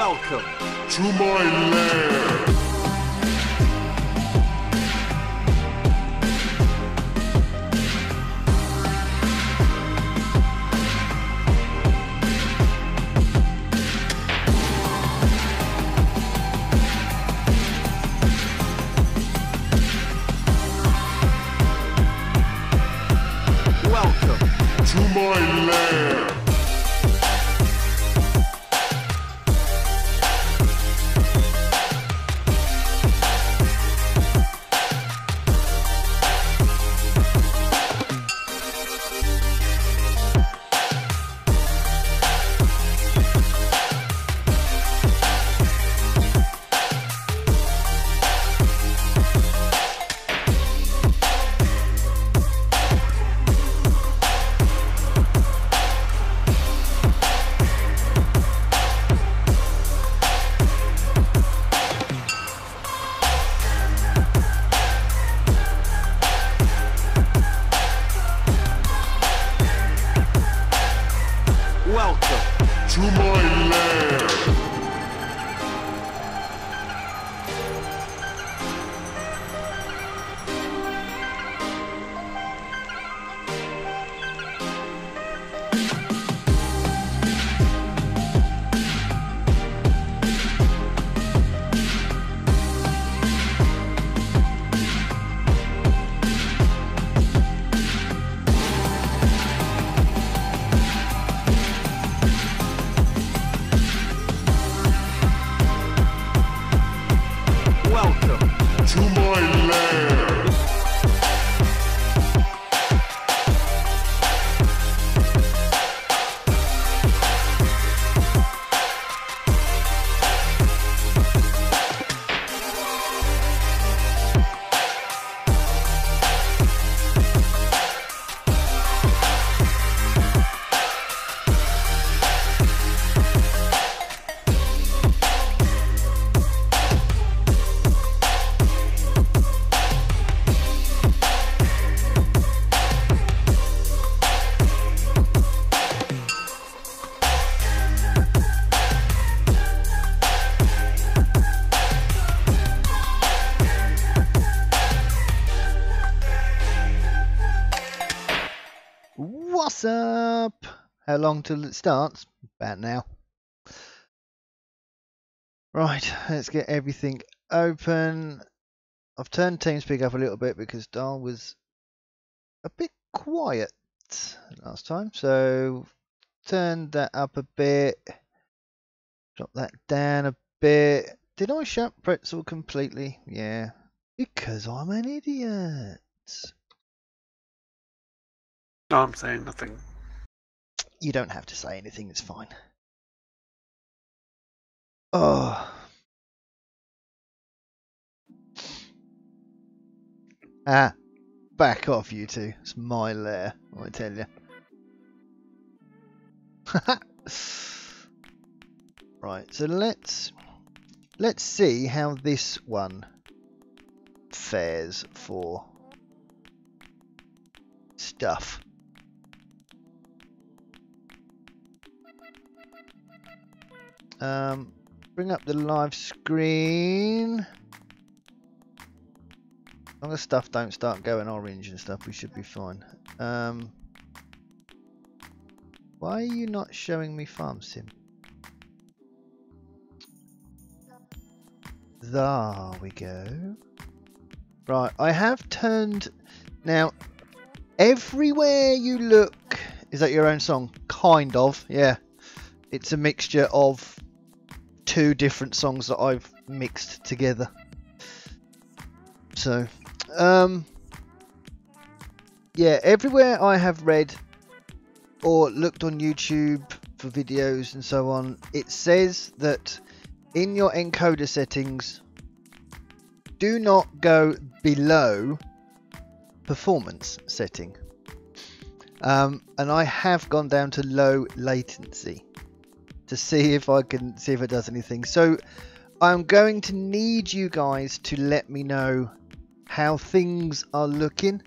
Welcome to my lair. Welcome to my lair. Welcome to my lair. Welcome to my lair. What's up? How long till it starts? About now. Right, let's get everything open. I've turned TeamSpeak up a little bit because Dal was a bit quiet last time, so turned that up a bit. Drop that down a bit. Did I shut Pretzel completely? Yeah, because I'm an idiot. No, I'm saying nothing. You don't have to say anything, it's fine. Oh. Ah, back off you two. It's my lair, I tell you. Right, so let's see how this one fares for stuff. Bring up the live screen. As long as stuff don't start going orange and stuff, we should be fine. Why are you not showing me Farm Sim? There we go. Right, I have turned... Now, everywhere you look... Is that your own song? Kind of, yeah. It's a mixture of two different songs that I've mixed together. So, yeah, everywhere I have read or looked on YouTube for videos and so on, it says that in your encoder settings, do not go below performance setting. And I have gone down to low latency to see if I can see if it does anything. So I'm going to need you guys to let me know how things are looking.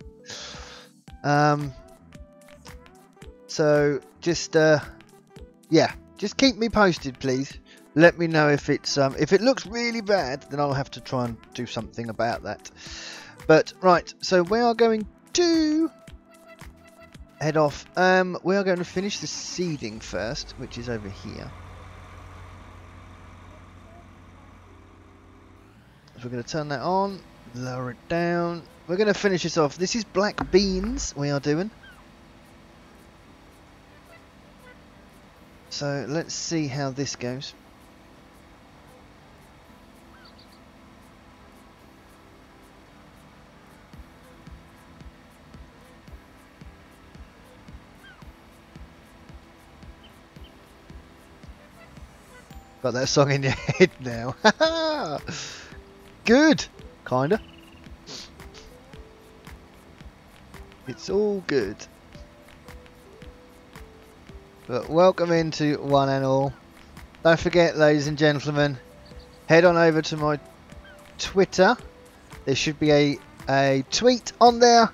So just yeah, just keep me posted, please. let me know if if it looks really bad, then I'll have to try and do something about that. But right, so we are going to head off. We are going to finish the seeding first, which is over here. So we're going to turn that on, lower it down. We're going to finish this off. This is black beans we are doing. So let's see how this goes. Got that song in your head now. Good, kinda. It's all good. But welcome into one and all. Don't forget, ladies and gentlemen, head on over to my Twitter. There should be a tweet on there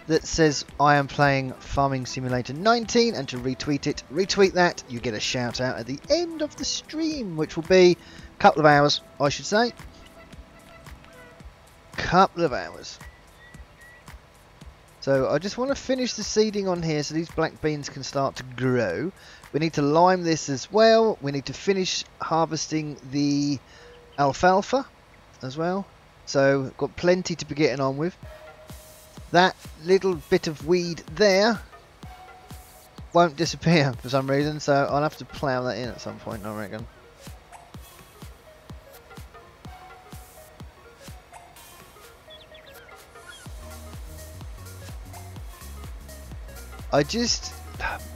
that says I am playing Farming Simulator 19, and to retweet that, you get a shout out at the end of the stream, which will be a couple of hours, I should say. Couple of hours. So I just want to finish the seeding on here so these black beans can start to grow. We need to lime this as well. We need to finish harvesting the alfalfa as well. So got plenty to be getting on with. That little bit of weed there won't disappear for some reason, so I'll have to plough that in at some point, I reckon.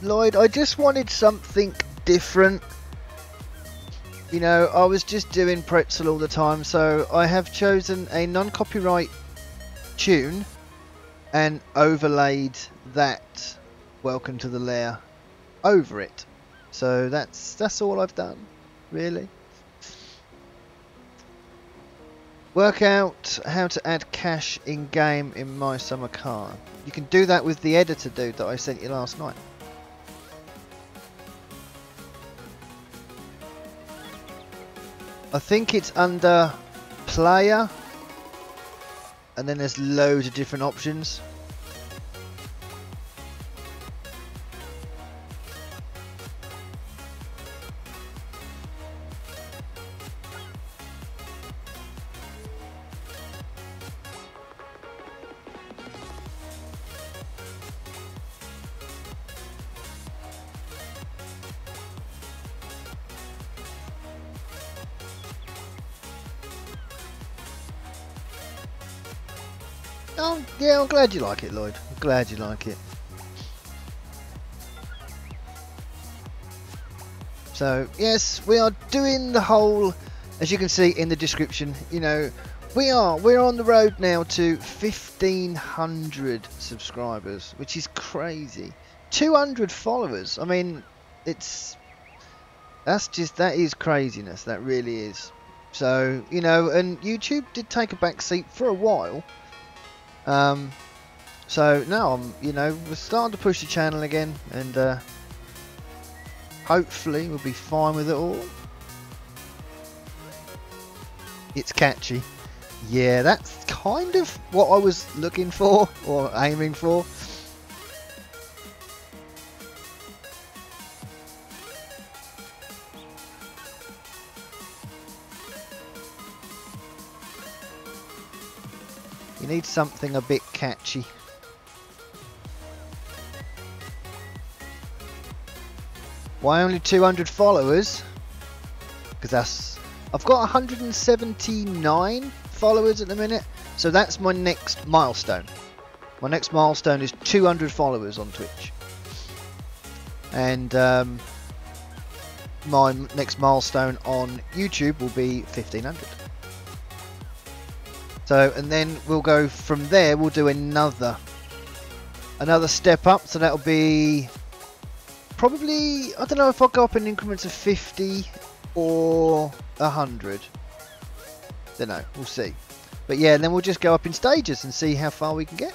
Lloyd, I just wanted something different. You know, I was just doing pretzel all the time, so I have chosen a non-copyright tune and overlaid that Welcome to the Lair over it. So that's all I've done, really. Work out how to add cash in game in my summer car. You can do that with the editor, dude, that I sent you last night. I think it's under player, and then there's loads of different options. Oh, yeah, I'm glad you like it, Lloyd. I'm glad you like it. So, yes, we are doing the whole, as you can see in the description, you know, we're on the road now to 1,500 subscribers, which is crazy. 200 followers. I mean, that is craziness. That really is. So, you know, and YouTube did take a back seat for a while. So now we're starting to push the channel again, and hopefully we'll be fine with it all. It's catchy. Yeah, that's kind of what I was looking for, or aiming for. You need something a bit catchy. Why only 200 followers? Because I've got 179 followers at the minute, so that's my next milestone. My next milestone is 200 followers on Twitch, and my next milestone on YouTube will be 1,500. So, and then we'll go from there. We'll do another step up. So that'll be probably, I don't know if I'll go up in increments of 50 or 100. Don't know. We'll see. But yeah, then we'll just go up in stages and see how far we can get.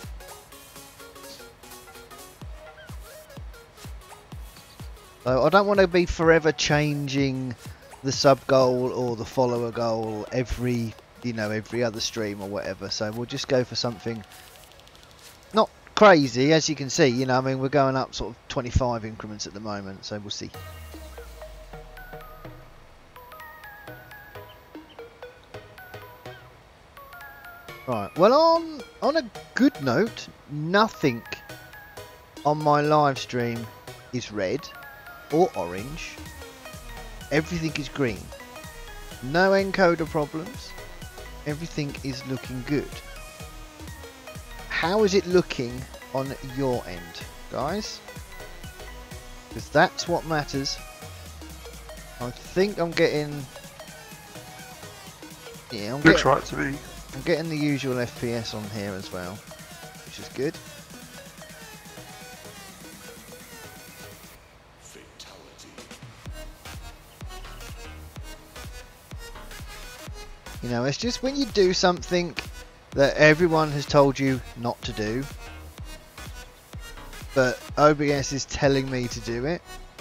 So I don't want to be forever changing the sub goal or the follower goal every, you know, every other stream or whatever. So we'll just go for something not crazy, as you can see. You know, I mean, we're going up sort of 25 increments at the moment, so we'll see. Right, well, on a good note, nothing on my live stream is red or orange. Everything is green. No encoder problems. Everything is looking good. How is it looking on your end, guys? Because that's what matters. I think I'm getting... Yeah, Looks right to me. I'm getting the usual FPS on here as well, which is good. You know, it's just when you do something that everyone has told you not to do, but OBS is telling me to do it.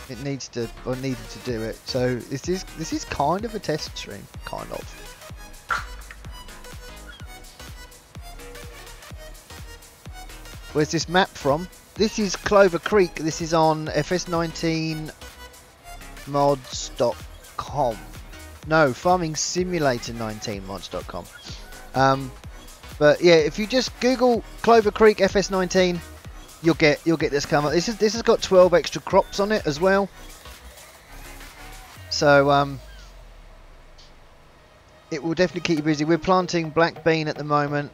It needs to, or needed to do it. So this is kind of a test stream, kind of. Where's this map from? This is Clover Creek. This is on fs19mods.com. No, farmingsimulator19mods.com. But yeah, if you just Google Clover Creek FS19, you'll get this come up. This has got 12 extra crops on it as well. So it will definitely keep you busy. We're planting black bean at the moment.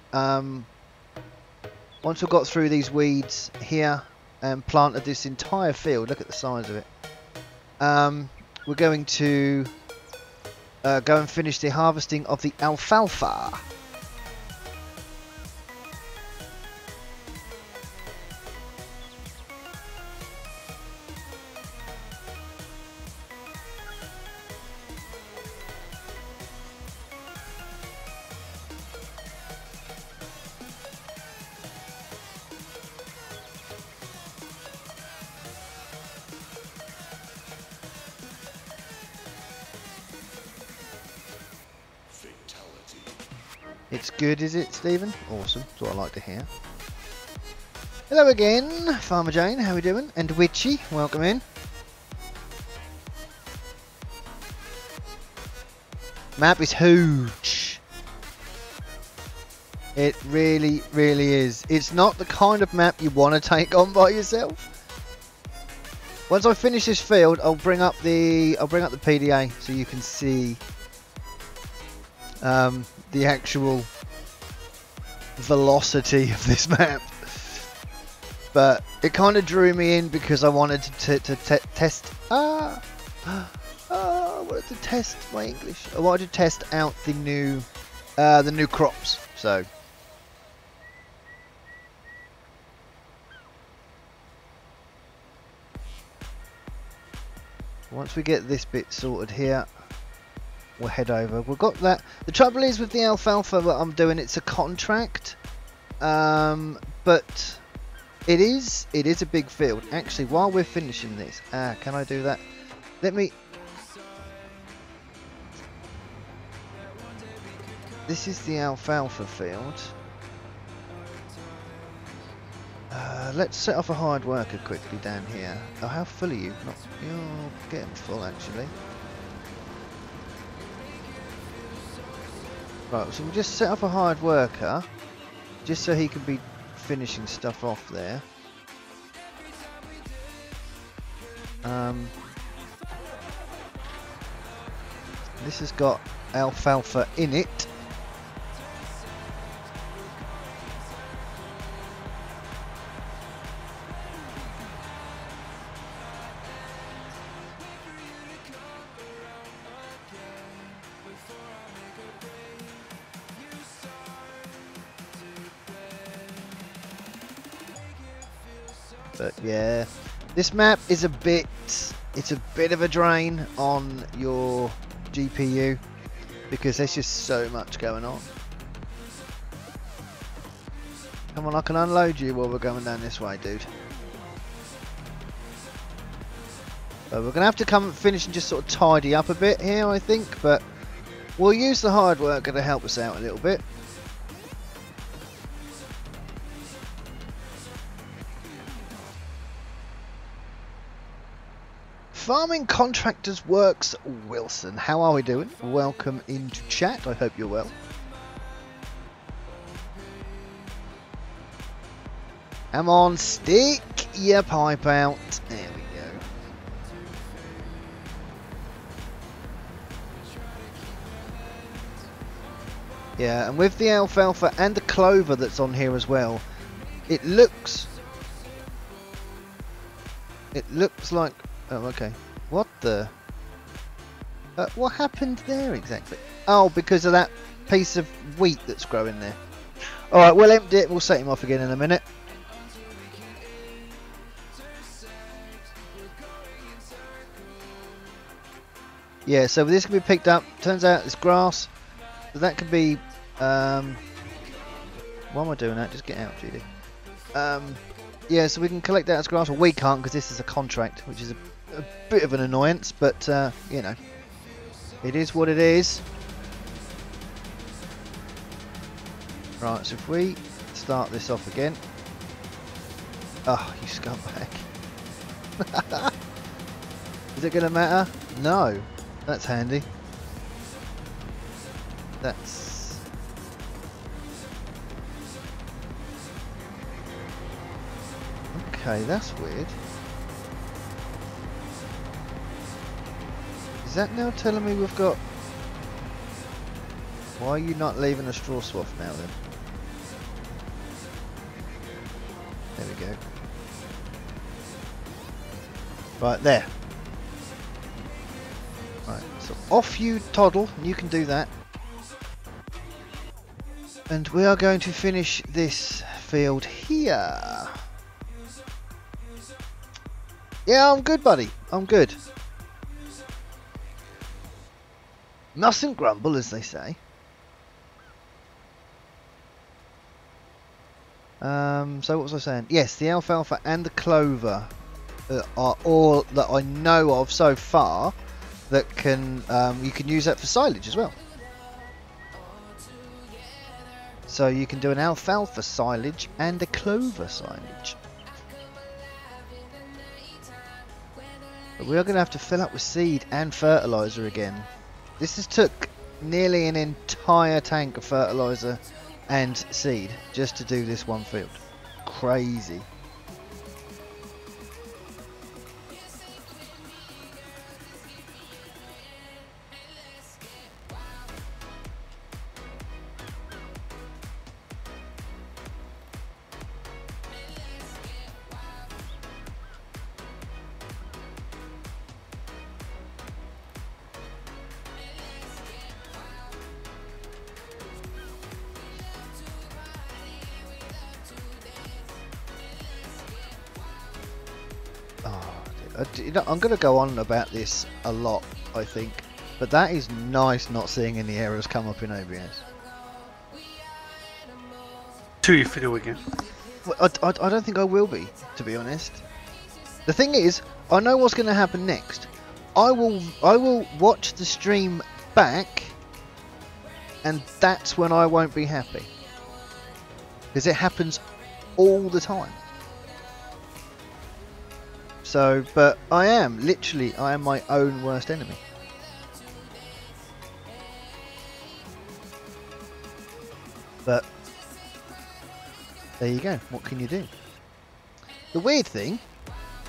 Once we've got through these weeds here and planted this entire field, look at the size of it. We're going to go and finish the harvesting of the alfalfa. It's good, is it, Stephen? Awesome. That's what I like to hear. Hello again, Farmer Jane. How are we doing? And Witchy, welcome in. Map is huge. It really, really is. It's not the kind of map you want to take on by yourself. Once I finish this field, I'll bring up the PDA so you can see the actual velocity of this map. But it kind of drew me in because I wanted to test. I wanted to test my English. I wanted to test out the new crops. So. Once we get this bit sorted here, we'll head over. We've got that. The trouble is with the alfalfa that I'm doing, it's a contract, but it is a big field. Actually, while we're finishing this, can I do that? Let me. This is the alfalfa field. Let's set off a hired worker quickly down here. Oh, how full are you? You're getting full, actually. Right, so we'll just set up a hired worker, just so he can be finishing stuff off there. This has got alfalfa in it. But yeah, this map is it's a bit of a drain on your GPU because there's just so much going on. Come on, I can unload you while we're going down this way, dude. So we're going to have to come and finish and just sort of tidy up a bit here, I think, but we'll use the hard worker to help us out a little bit. Farming Contractors Works Wilson. How are we doing? Welcome into chat. I hope you're well. Come on, stick your pipe out. There we go. Yeah, and with the alfalfa and the clover that's on here as well, it looks like... Oh, okay. What the... what happened there exactly? Oh, because of that piece of wheat that's growing there. Alright, we'll empty it. We'll set him off again in a minute. Yeah, so this can be picked up. Turns out it's grass. So that could be... why am I doing that? Just get out, Judy. Yeah, so we can collect that as grass. Well, we can't because this is a contract, which is a bit of an annoyance, but you know, it is what it is. Right, so if we start this off again. Oh, you scumbag. Is it going to matter? No. That's handy. That's... Okay, that's weird. Is that now telling me we've got... Why are you not leaving a straw swath now then? There we go. Right, there. Right, so off you toddle, and you can do that. And we are going to finish this field here. Yeah, I'm good, buddy. I'm good. Mustn't grumble, as they say. So what was I saying? Yes, the alfalfa and the clover are all that I know of so far that can you can use that for silage as well. So you can do an alfalfa silage and a clover silage. But we are going to have to fill up with seed and fertilizer again. This has took nearly an entire tank of fertilizer and seed just to do this one field. Crazy. You know, I'm going to go on about this a lot, I think, but that is nice not seeing any errors come up in OBS. Till you fiddle again. Well, I don't think I will be, to be honest. The thing is, I know what's going to happen next. I will watch the stream back, and that's when I won't be happy, because it happens all the time. So, but I am my own worst enemy. But there you go. What can you do? The weird thing,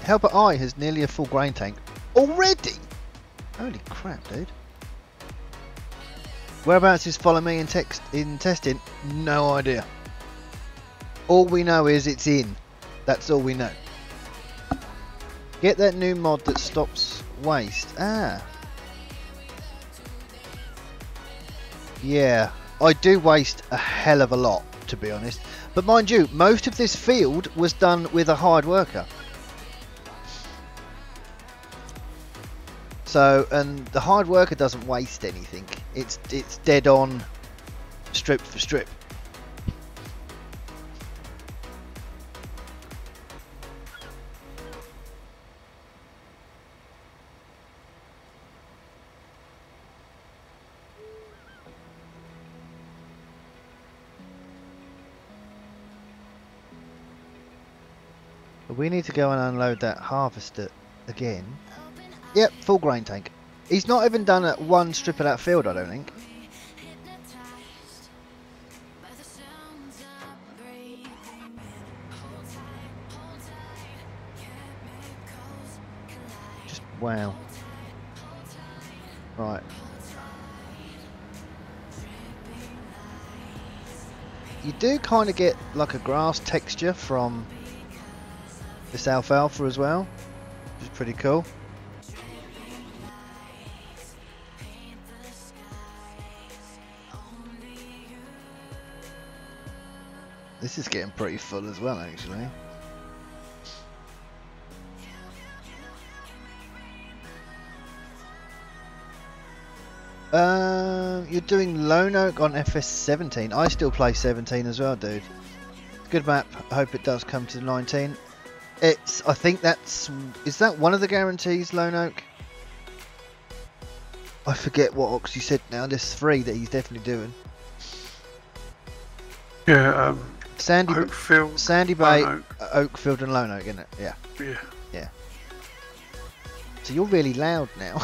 Helper I has nearly a full grain tank already. Holy crap, dude! Whereabouts is follow me in testing? No idea. All we know is it's in. That's all we know. Get that new mod that stops waste. Ah. Yeah, I do waste a hell of a lot, to be honest. But mind you, most of this field was done with a hired worker. So, and the hired worker doesn't waste anything. It's dead on, strip for strip. we need to go and unload that harvester again. Yep, full grain tank. He's not even done one strip of that field, I don't think. Just wow. Right. You do kind of get like a grass texture from this alfalfa as well, which is pretty cool. This is getting pretty full as well, actually. You're doing Lone Oak on FS17. I still play 17 as well, dude. Good map. I hope it does come to 19. It's. I think that's. Is that one of the guarantees, Lone Oak? I forget what Oxy said now. There's 3 that he's definitely doing. Yeah. Sandy Oakfield, Sandy Bay, Lone Oakfield, and Lone Oak, isn't it? Yeah. Yeah. Yeah. So you're really loud now.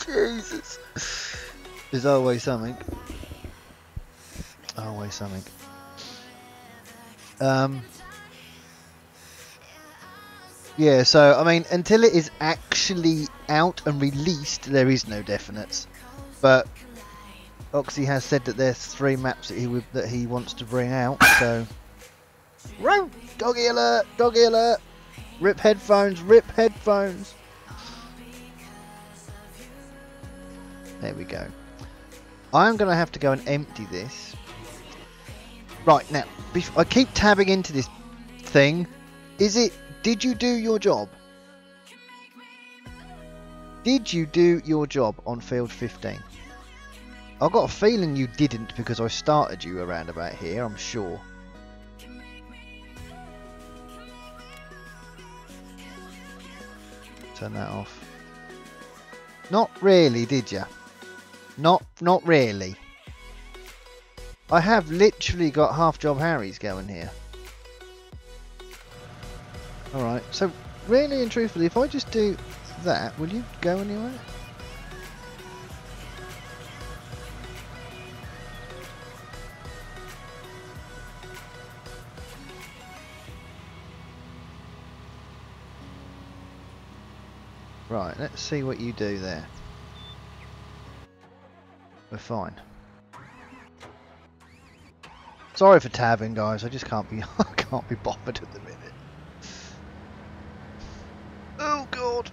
Jesus. There's always something. Always something. Yeah, so, I mean, until it is actually out and released, there is no definites. But Oxy has said that there's 3 maps that he wants to bring out, so... Whoa! Doggy alert! Doggy alert! Rip headphones! Rip headphones! There we go. I'm going to have to go and empty this. Right, now, I keep tabbing into this thing. Did you do your job? Did you do your job on field 15? I've got a feeling you didn't because I started you around about here, I'm sure. Turn that off. Not really, did you? Not really. I have literally got half job Harry's going here. Alright, so really and truthfully, if I just do that, will you go anywhere? Right, let's see what you do there. We're fine. Sorry for tabbing, guys. I just can't be I can't be bothered at the minute. Oh god.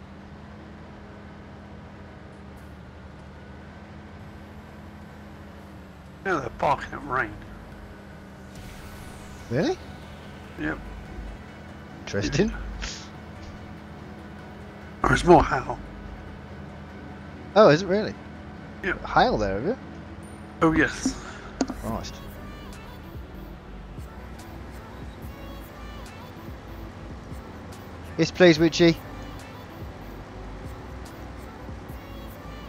Yeah, they're barking at rain. Really? Yep. Interesting. Or it's more hail. Oh, is it really? Yep. Hail there, have you? Oh yes. Christ. Yes, please, Witchy.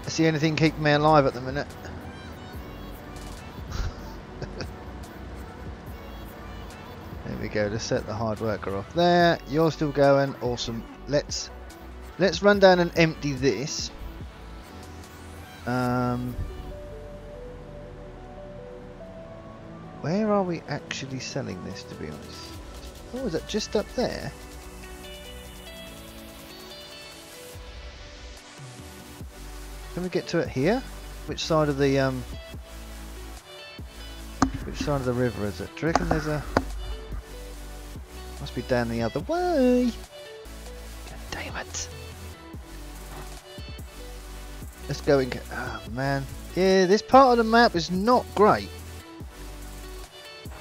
That's the only thing keeping me alive at the minute. There we go. Let's set the hard worker off there. You're still going. Awesome. Let's run down and empty this. Where are we actually selling this, to be honest? Oh, is that just up there? Can we get to it here? Which side of the river is it? Do you reckon there's a... Must be down the other way. God damn it. Let's go and get... Oh man. Yeah, this part of the map is not great.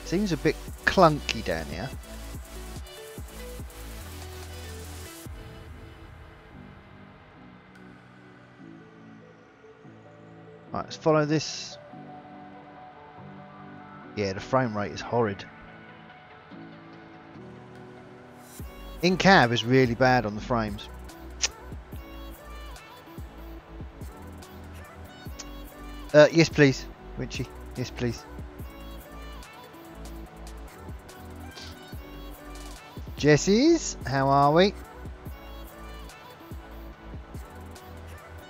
Seems a bit clunky down here. Right, let's follow this. Yeah, the frame rate is horrid. In cab is really bad on the frames. Yes please, Richie. Yes please. Jessies, how are we?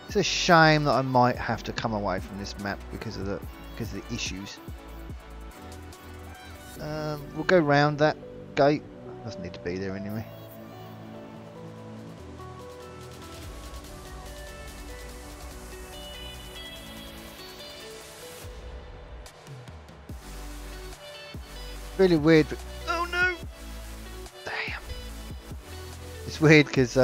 It's a shame that I might have to come away from this map because of the issues. We'll go round that gate. Doesn't need to be there anyway. Really weird, but oh no! Damn. It's weird because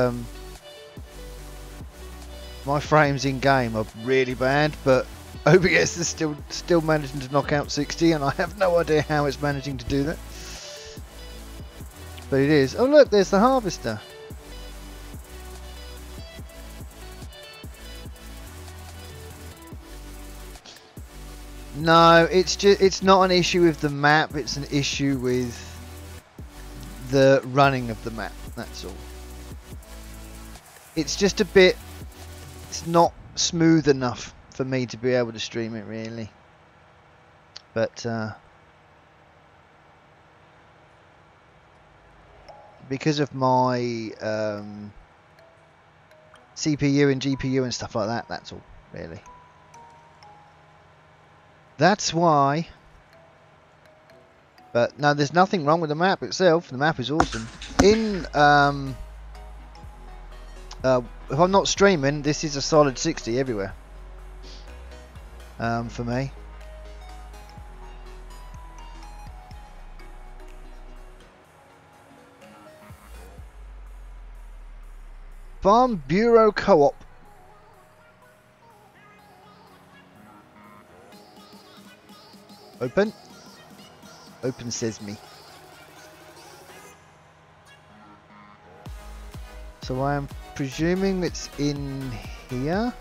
my frames in game are really bad, but OBS is still managing to knock out 60, and I have no idea how it's managing to do that. But it is. Oh look, there's the harvester. No, it's not an issue with the map, it's an issue with the running of the map, that's all. It's just a bit, it's not smooth enough for me to be able to stream it really. But because of my CPU and GPU and stuff like that, that's all really. That's why. But no, there's nothing wrong with the map itself. The map is awesome. In if I'm not streaming, this is a solid 60 everywhere. For me. Farm Bureau Co-op. Open. Open sesame. So I am presuming it's in here.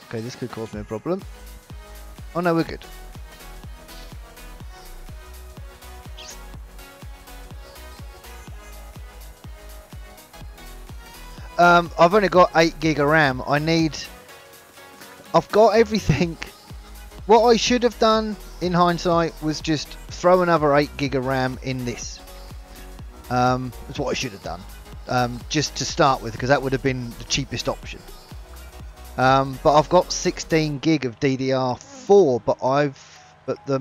Okay, this could cause me a problem. Oh no, we're good. I've only got 8 gig of RAM. I've got everything. What I should have done in hindsight was just throw another 8 gig of RAM in this. That's what I should have done. Just to start with, because that would have been the cheapest option. But I've got 16 gig of DDR4, but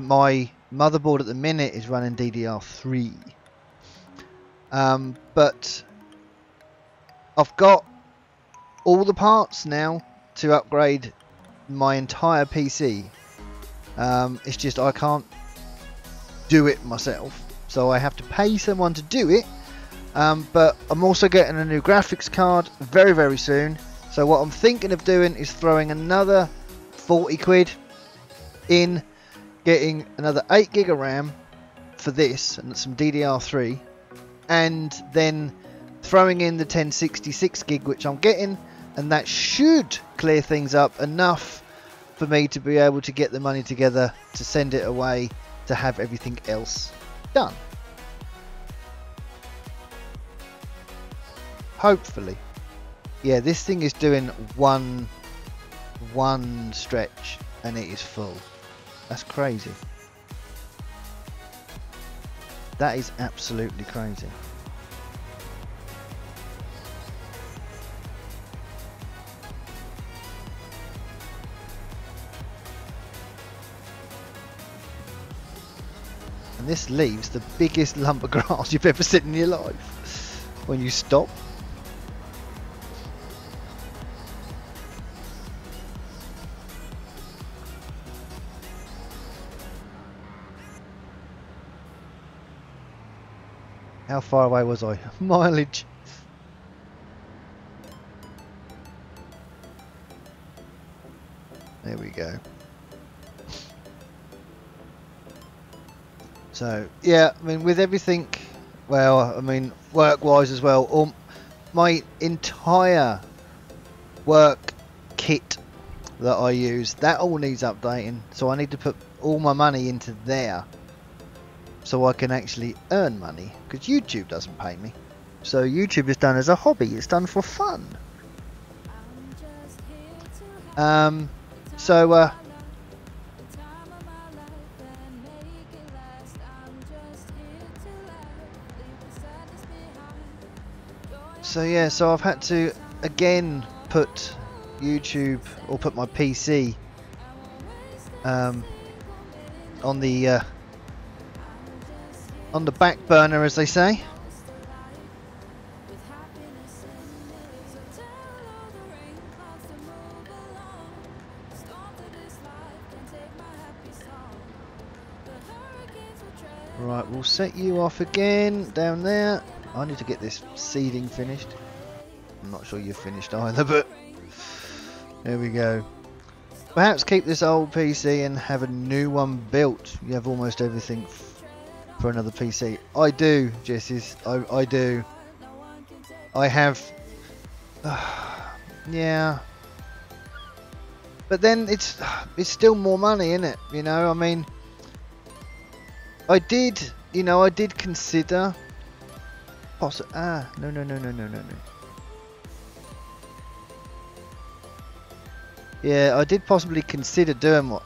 my motherboard at the minute is running DDR3. But I've got all the parts now to upgrade my entire PC. It's just I can't do it myself, so I have to pay someone to do it. But I'm also getting a new graphics card very, very soon. So what I'm thinking of doing is throwing another 40 quid in, getting another 8 gig of RAM for this and some DDR3, and then throwing in the 1066 gig which I'm getting, and that should clear things up enough for me to be able to get the money together to send it away to have everything else done. Hopefully. Yeah, this thing is doing one stretch and it is full. That's crazy. That is absolutely crazy. And this leaves the biggest lump of grass you've ever seen in your life when you stop. How far away was I? Mileage. There we go. So yeah, I mean with everything, well, I mean work-wise as well, my entire work kit that I use, that all needs updating. So I need to put all my money into there, so I can actually earn money, because YouTube doesn't pay me. So YouTube is done as a hobby, it's done for fun. So yeah, so I've had to again put YouTube or put my PC on the back burner, as they say. Right, we'll set you off again down there. I need to get this seeding finished. I'm not sure you've finished either, but there we go. Perhaps keep this old PC and have a new one built. You have almost everything for another PC. I do, Jessis. I do. I have. Yeah. But then it's still more money, isn't it? You know, I mean, I did consider. No. Yeah, I did possibly consider doing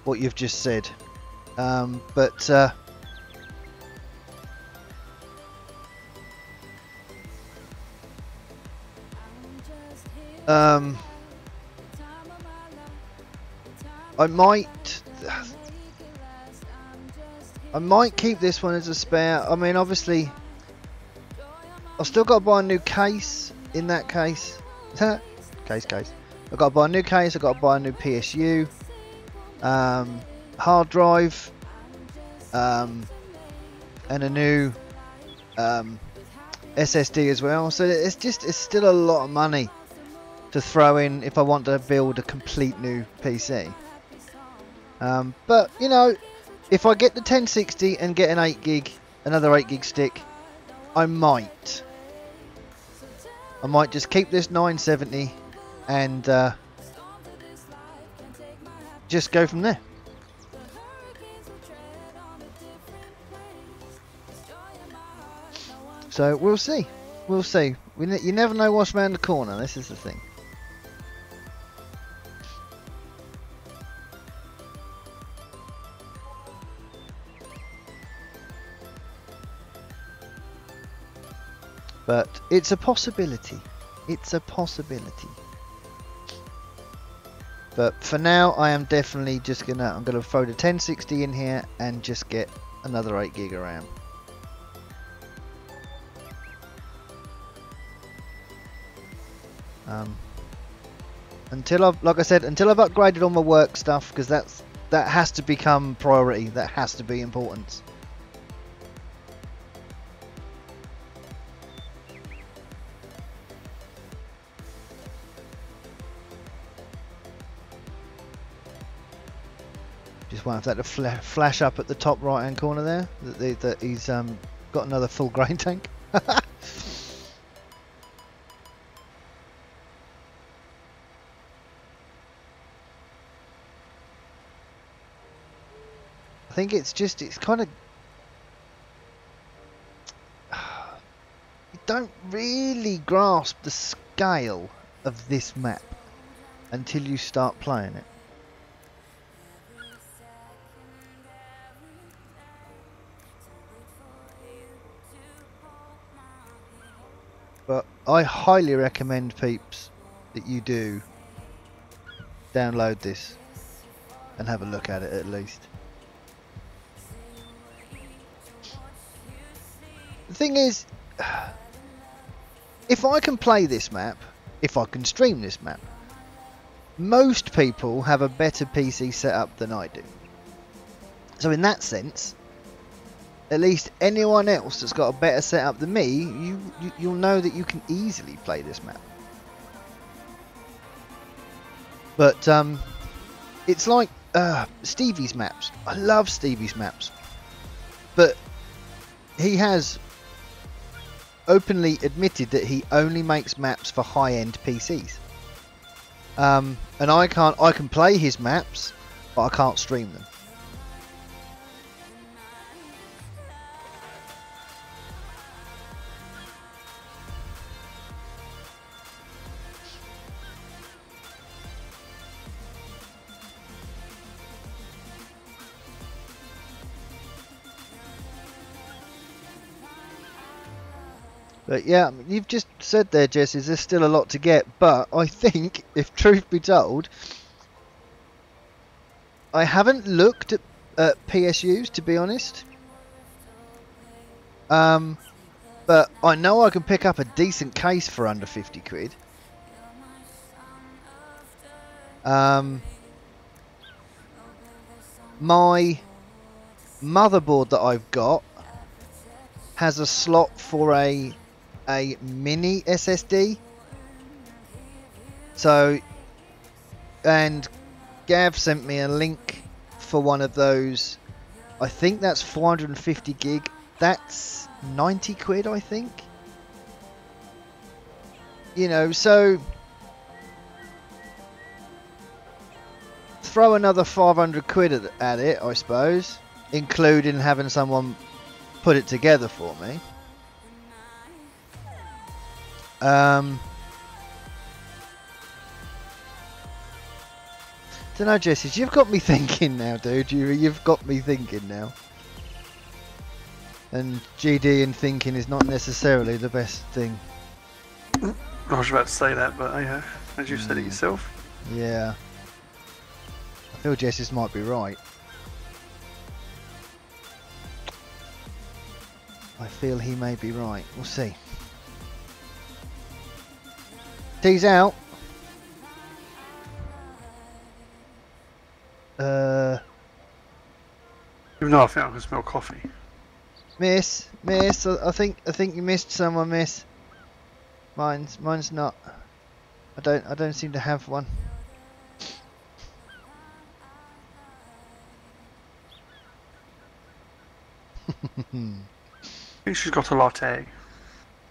what you've just said, but I might keep this one as a spare. I mean, obviously, I've still got to buy a new case. In that case, case. I've got to buy a new case. I've got to buy a new PSU, hard drive, and a new SSD as well. So it's still a lot of money to throw in if I want to build a complete new PC. But you know, if I get the 1060 and get another 8 gig stick, I might just keep this 970 and just go from there. So we'll see. You never know what's around the corner. This is the thing. But it's a possibility. But for now, I am definitely just I'm gonna throw the 1060 in here and just get another 8 gig of RAM. Until I've upgraded all my work stuff, because that has to become priority. That has to be important. Just wait for that to flash up at the top right hand corner there, that he's got another full grain tank. I think it's kind of, you don't really grasp the scale of this map until you start playing it. But I highly recommend, peeps, that you do download this and have a look at it at least. The thing is, if I can play this map, if I can stream this map, most people have a better PC setup than I do. So in that sense, at least anyone else that's got a better setup than me, you'll know that you can easily play this map. But it's like Stevie's maps. I love Stevie's maps, but he has openly admitted that he only makes maps for high-end PCs. And I can play his maps, but I can't stream them. But yeah, you've just said there, Jesse, there's still a lot to get. But I think, if truth be told, I haven't looked at PSUs, to be honest. But I know I can pick up a decent case for under 50 quid. My motherboard that I've got has a slot for a mini SSD. So, and Gav sent me a link for one of those. I think that's 450 gig. That's 90 quid, I think. You know, so throw another 500 quid at it, I suppose, including having someone put it together for me. Don't know, Jesse, you've got me thinking now, dude. You've got me thinking now. And GD and thinking is not necessarily the best thing. I was about to say that, but yeah, as you said it yourself. Yeah. I feel Jesse's might be right. I feel he may be right. We'll see. Tea's out. Even though I think I can smell coffee. Miss, I think you missed someone, miss. Mine's not. I don't seem to have one. I think she's got a latte.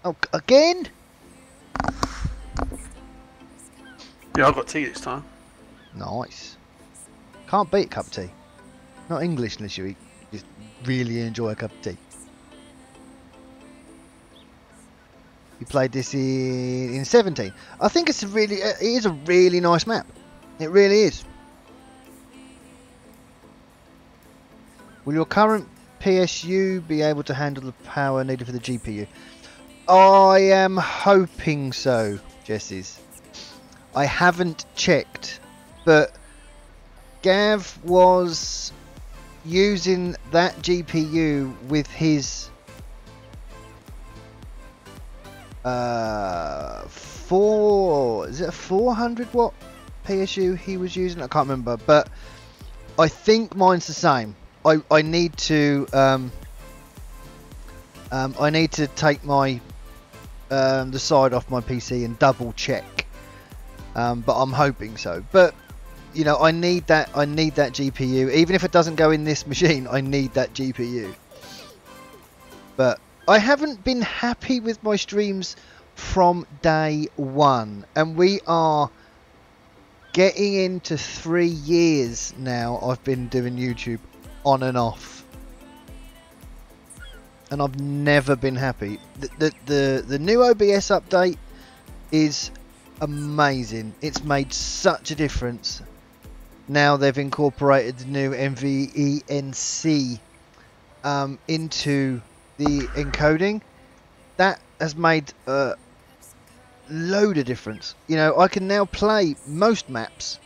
Oh, again? Yeah, I got tea this time. Nice. Can't beat a cup of tea. Not English unless you just really enjoy a cup of tea. You played this in 17. I think it is a really nice map. It really is. Will your current PSU be able to handle the power needed for the GPU? I am hoping so, Jesse's. I haven't checked, but Gav was using that GPU with his is it a 400 watt PSU he was using? I can't remember, but I think mine's the same. I need to take my the side off my PC and double check, but I'm hoping so. But you know, I need that GPU. Even if it doesn't go in this machine, I need that GPU. But I haven't been happy with my streams from day one, and we are getting into 3 years now. I've been doing YouTube on and off, and I've never been happy. The new OBS update is amazing. It's made such a difference. Now they've incorporated the new MVENC into the encoding. That has made a load of difference. You know, I can now play most maps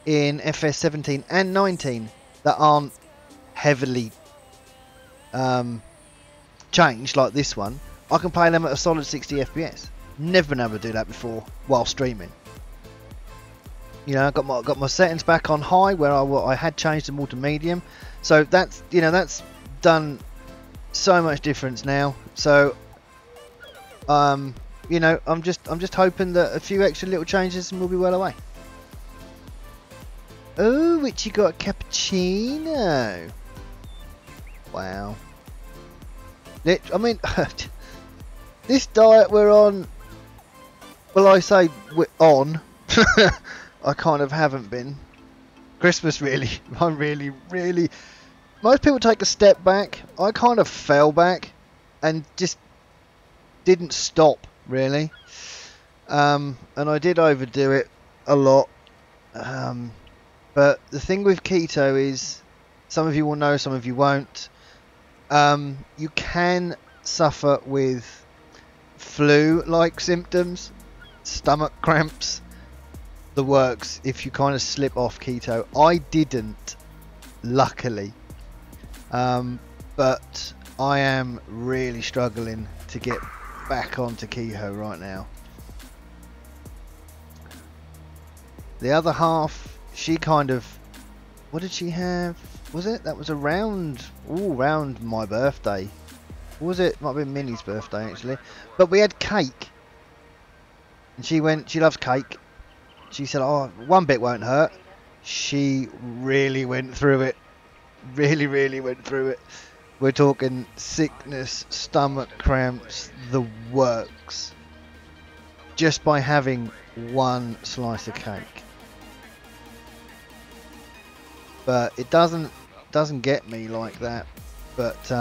in FS 17 and 19 that aren't heavily changed like this one. I can play them at a solid 60 FPS. Never been able to do that before while streaming. You know, I got my settings back on high where I had changed them all to medium. So that's, you know, that's done so much difference now. So you know, I'm just hoping that a few extra little changes and we'll be well away. Oh, which you got a cappuccino. Wow. I mean, this diet we're on, well, I say we're on. I kind of haven't been. Christmas, really. I'm really. Most people take a step back. I kind of fell back and just didn't stop, really. And I did overdo it a lot. But the thing with keto is, some of you will know, some of you won't. You can suffer with flu-like symptoms, stomach cramps, the works if you kind of slip off keto. I didn't, luckily, but I am really struggling to get back onto keto right now. The other half, she kind of, what did she have? Was it? That was around my birthday. Was it? Might have been Minnie's birthday actually. But we had cake. And she loves cake. She said, oh, one bit won't hurt. She really went through it. Really went through it. We're talking sickness, stomach cramps, the works. Just by having one slice of cake. But it doesn't get me like that. But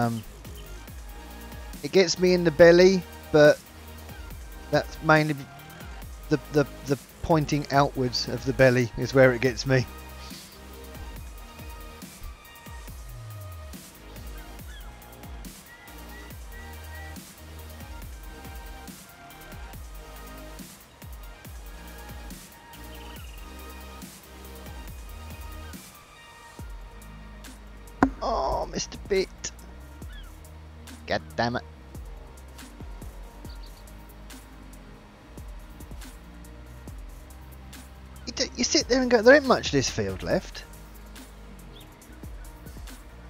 it gets me in the belly, but that's mainly the pointing outwards of the belly is where it gets me. Oh, Mr. Bit. God damn it. You sit there and go, there ain't much of this field left.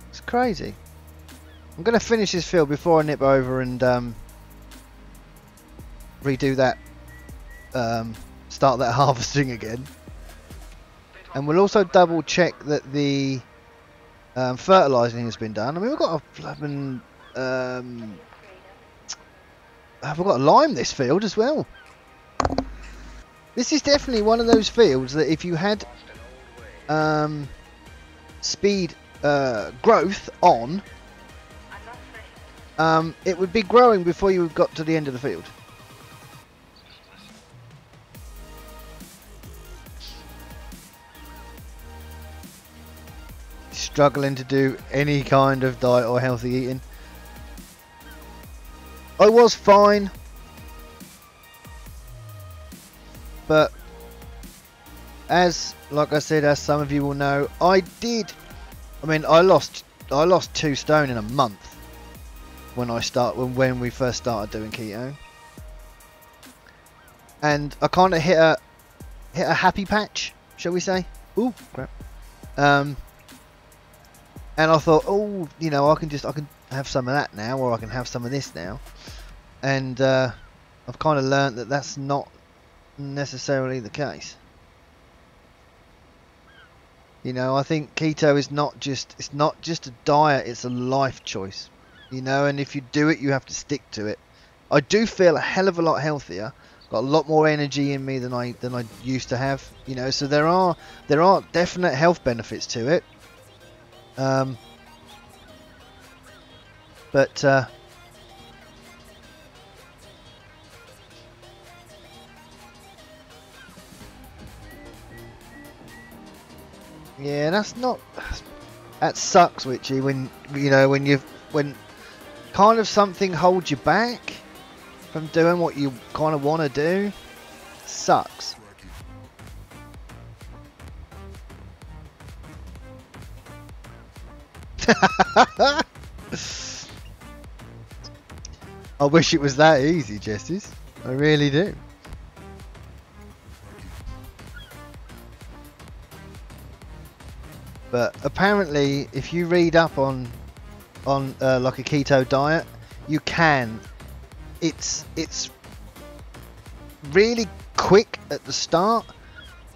It's crazy. I'm going to finish this field before I nip over and redo that, start that harvesting again. And we'll also double check that the fertilising has been done. I mean, we've got a flapping, I've got a lime this field as well. This is definitely one of those fields that if you had speed growth on, it would be growing before you got to the end of the field. Struggling to do any kind of diet or healthy eating. I was fine, but like I said, as some of you will know, I lost 2 stone in a month when we first started doing keto, and I kind of hit a happy patch, shall we say? Ooh, crap. And I thought, oh, you know, I can have some of that now, or I can have some of this now, and I've kind of learnt that that's not necessarily the case. You know, I think keto is not just a diet, it's a life choice. You know, and if you do it, you have to stick to it. I do feel a hell of a lot healthier, got a lot more energy in me than I used to have. You know, so there are definite health benefits to it. But yeah, that sucks, Witchy, when you know when kind of something holds you back from doing what you kind of want to do. Sucks. I wish it was that easy, Jesses. I really do. But apparently, if you read up on like a keto diet, you can. It's really quick at the start.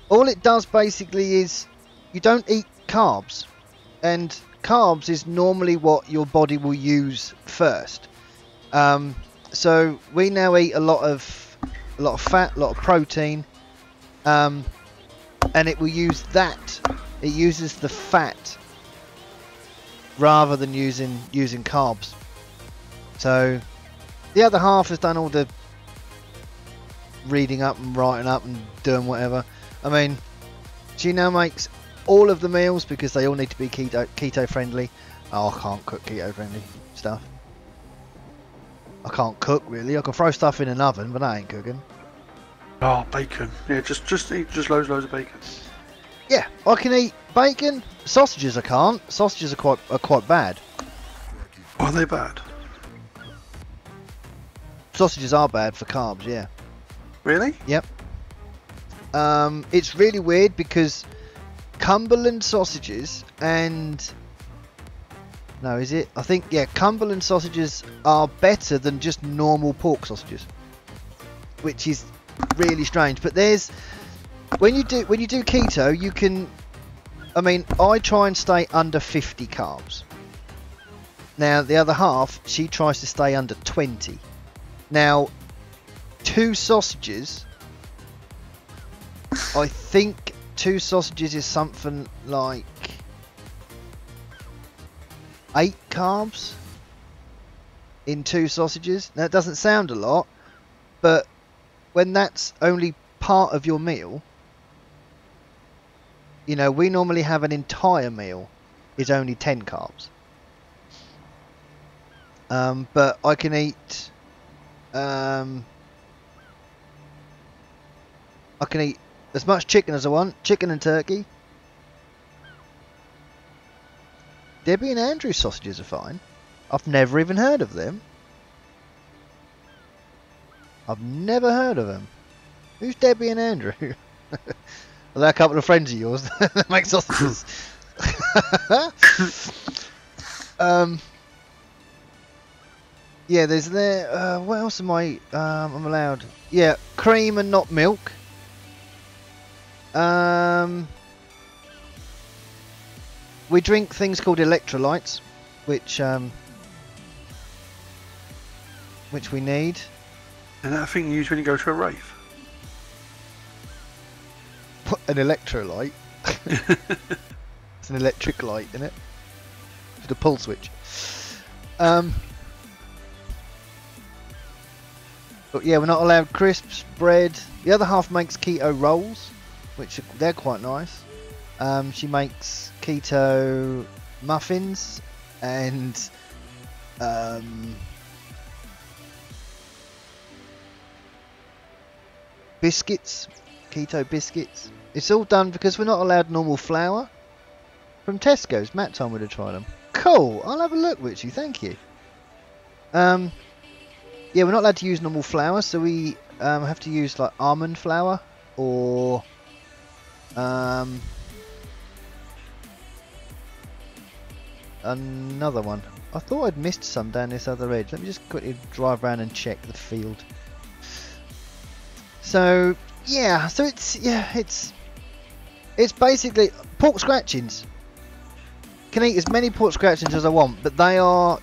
All it does basically is you don't eat carbs, and carbs is normally what your body will use first. So we now eat a lot of fat, a lot of protein, and it will use that. It uses the fat rather than using carbs. So the other half has done all the reading up and writing up and doing whatever. I mean, she now makes all of the meals because they all need to be keto friendly. Oh, I can't cook keto friendly stuff. I can't cook really. I can throw stuff in an oven, but I ain't cooking. Oh, bacon. Yeah, just eat just loads of bacon. Yeah, I can eat bacon. Sausages I can't. Sausages are quite bad. Are they bad? Sausages are bad for carbs, yeah. Really? Yep. It's really weird because Cumberland sausages and... No, is it? I think, yeah, Cumberland sausages are better than just normal pork sausages. Which is really strange. But there's... When you do keto, you can... I mean, I try and stay under 50 carbs. Now, the other half, she tries to stay under 20. Now, 2 sausages... I think 2 sausages is something like 8 carbs in 2 sausages. Now, it doesn't sound a lot, but when that's only part of your meal... You know, we normally have an entire meal is only 10 carbs. But I can eat... I can eat as much chicken as I want. Chicken and turkey. Debbie and Andrew sausages are fine. I've never even heard of them. I've never heard of them. Who's Debbie and Andrew? Are they a couple of friends of yours that make sausages? Yeah, there's there. What else am I? I'm allowed. Yeah, cream and not milk. We drink things called electrolytes, which we need. And that thing you use when you go to a rave? What, an electrolyte? It's an electric light, isn't it? With a pull switch. But yeah, we're not allowed crisps, bread. The other half makes keto rolls, which they're quite nice. She makes keto muffins and biscuits, keto biscuits. It's all done because we're not allowed normal flour from Tesco's. Matt told me to try them. Cool, I'll have a look, Richie, thank you. Yeah, we're not allowed to use normal flour, so we have to use like almond flour or another one. I thought I'd missed some down this other edge. Let me just quickly drive around and check the field. So yeah, so it's basically pork scratchings. Can eat as many pork scratchings as I want, but they are,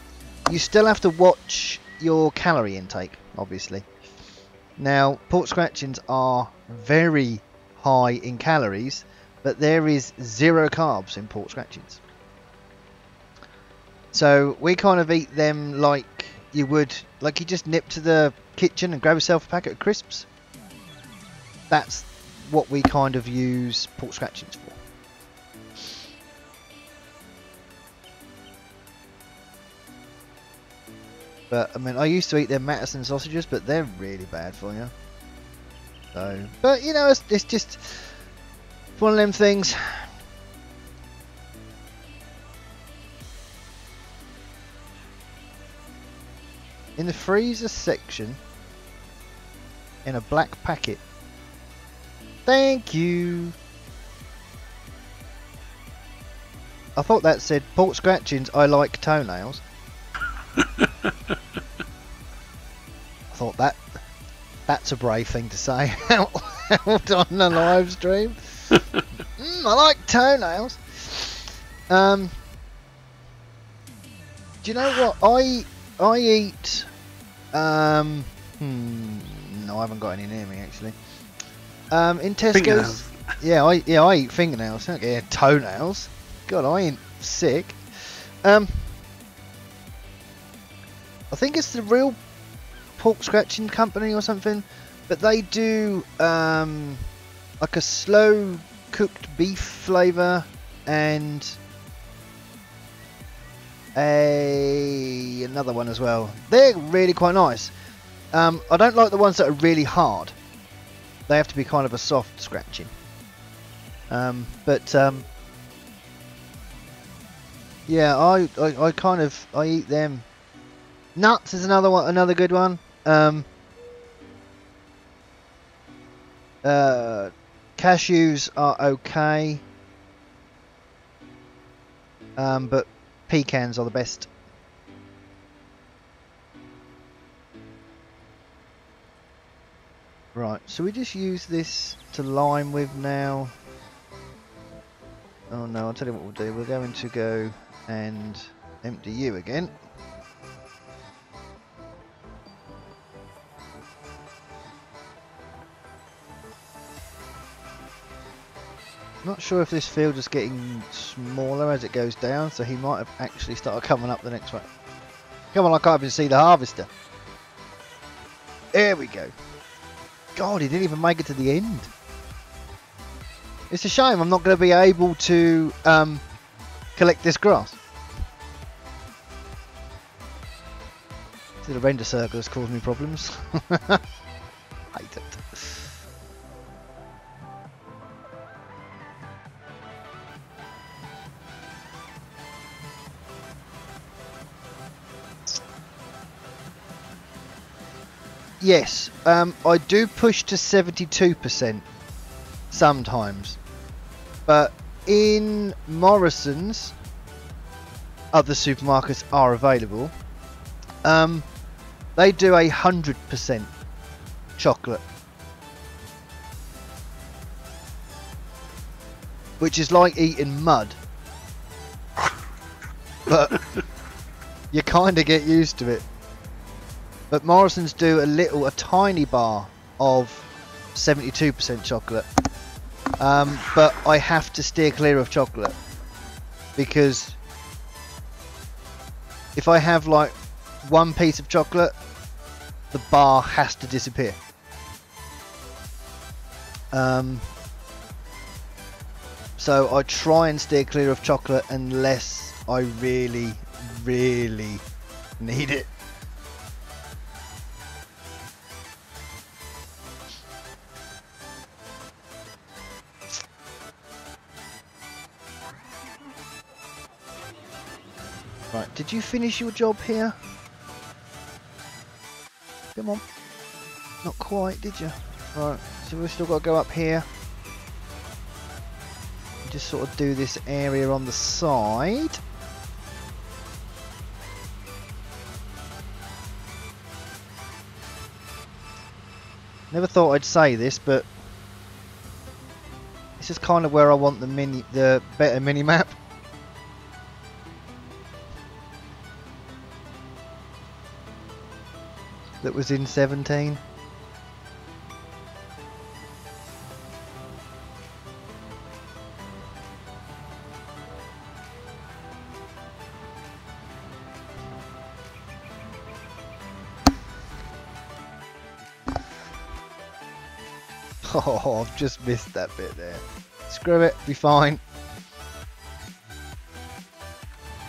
you still have to watch your calorie intake, obviously. Now, pork scratchings are very high in calories, but there is 0 carbs in pork scratchings. So we kind of eat them like you would, like you just nip to the kitchen and grab yourself a packet of crisps. That's what we kind of use pork scratchings for. But I mean, I used to eat them Matteson sausages, but they're really bad for you. So, but you know, it's just one of them things. In the freezer section, in a black packet. Thank you. I thought that said pork scratchings. I like toenails. I thought that's a brave thing to say out on the live stream. I like toenails. Do you know what I eat? No, I haven't got any near me actually. In Tesco's, yeah, I eat fingernails. I don't get toenails. God, I ain't sick. I think it's the Real Pork Scratching Company or something, but they do like a slow cooked beef flavour and another one as well. They're really quite nice. I don't like the ones that are really hard. They have to be kind of a soft scratching. Yeah, I kind of I eat them. Nuts is another one, another good one. Cashews are okay, but pecans are the best. Right, so we just use this to lime with now. Oh no, I'll tell you what we'll do. We're going to go and empty you again. Not sure if this field is getting smaller as it goes down, so he might have actually started coming up the next one. Come on, I can't even see the harvester. There we go. God, he didn't even make it to the end. It's a shame I'm not going to be able to collect this grass. The render circle has caused me problems. Hate it. Yes, I do push to 72% sometimes, but in Morrison's, other supermarkets are available. They do 100% chocolate, which is like eating mud, but you kind of get used to it. But Morrison's do a tiny bar of 72% chocolate. But I have to steer clear of chocolate, because if I have like one piece of chocolate, the bar has to disappear. So I try and steer clear of chocolate unless I really, really need it. Right, did you finish your job here? Come on. Not quite, did you? Right, so we've still got to go up here. Just sort of do this area on the side. Never thought I'd say this, but this is kind of where I want the better mini map. That was in 17. Oh, I've just missed that bit there. Screw it, be fine.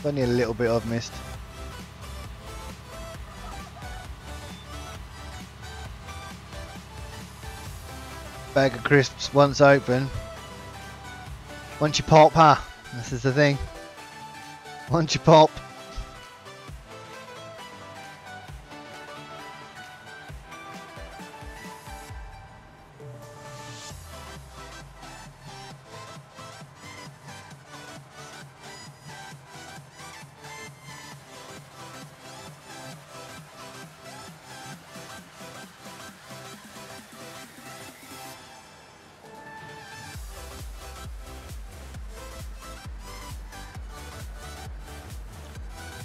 Only a little bit I've missed. Bag of crisps once open. Once you pop, huh? This is the thing. Once you pop.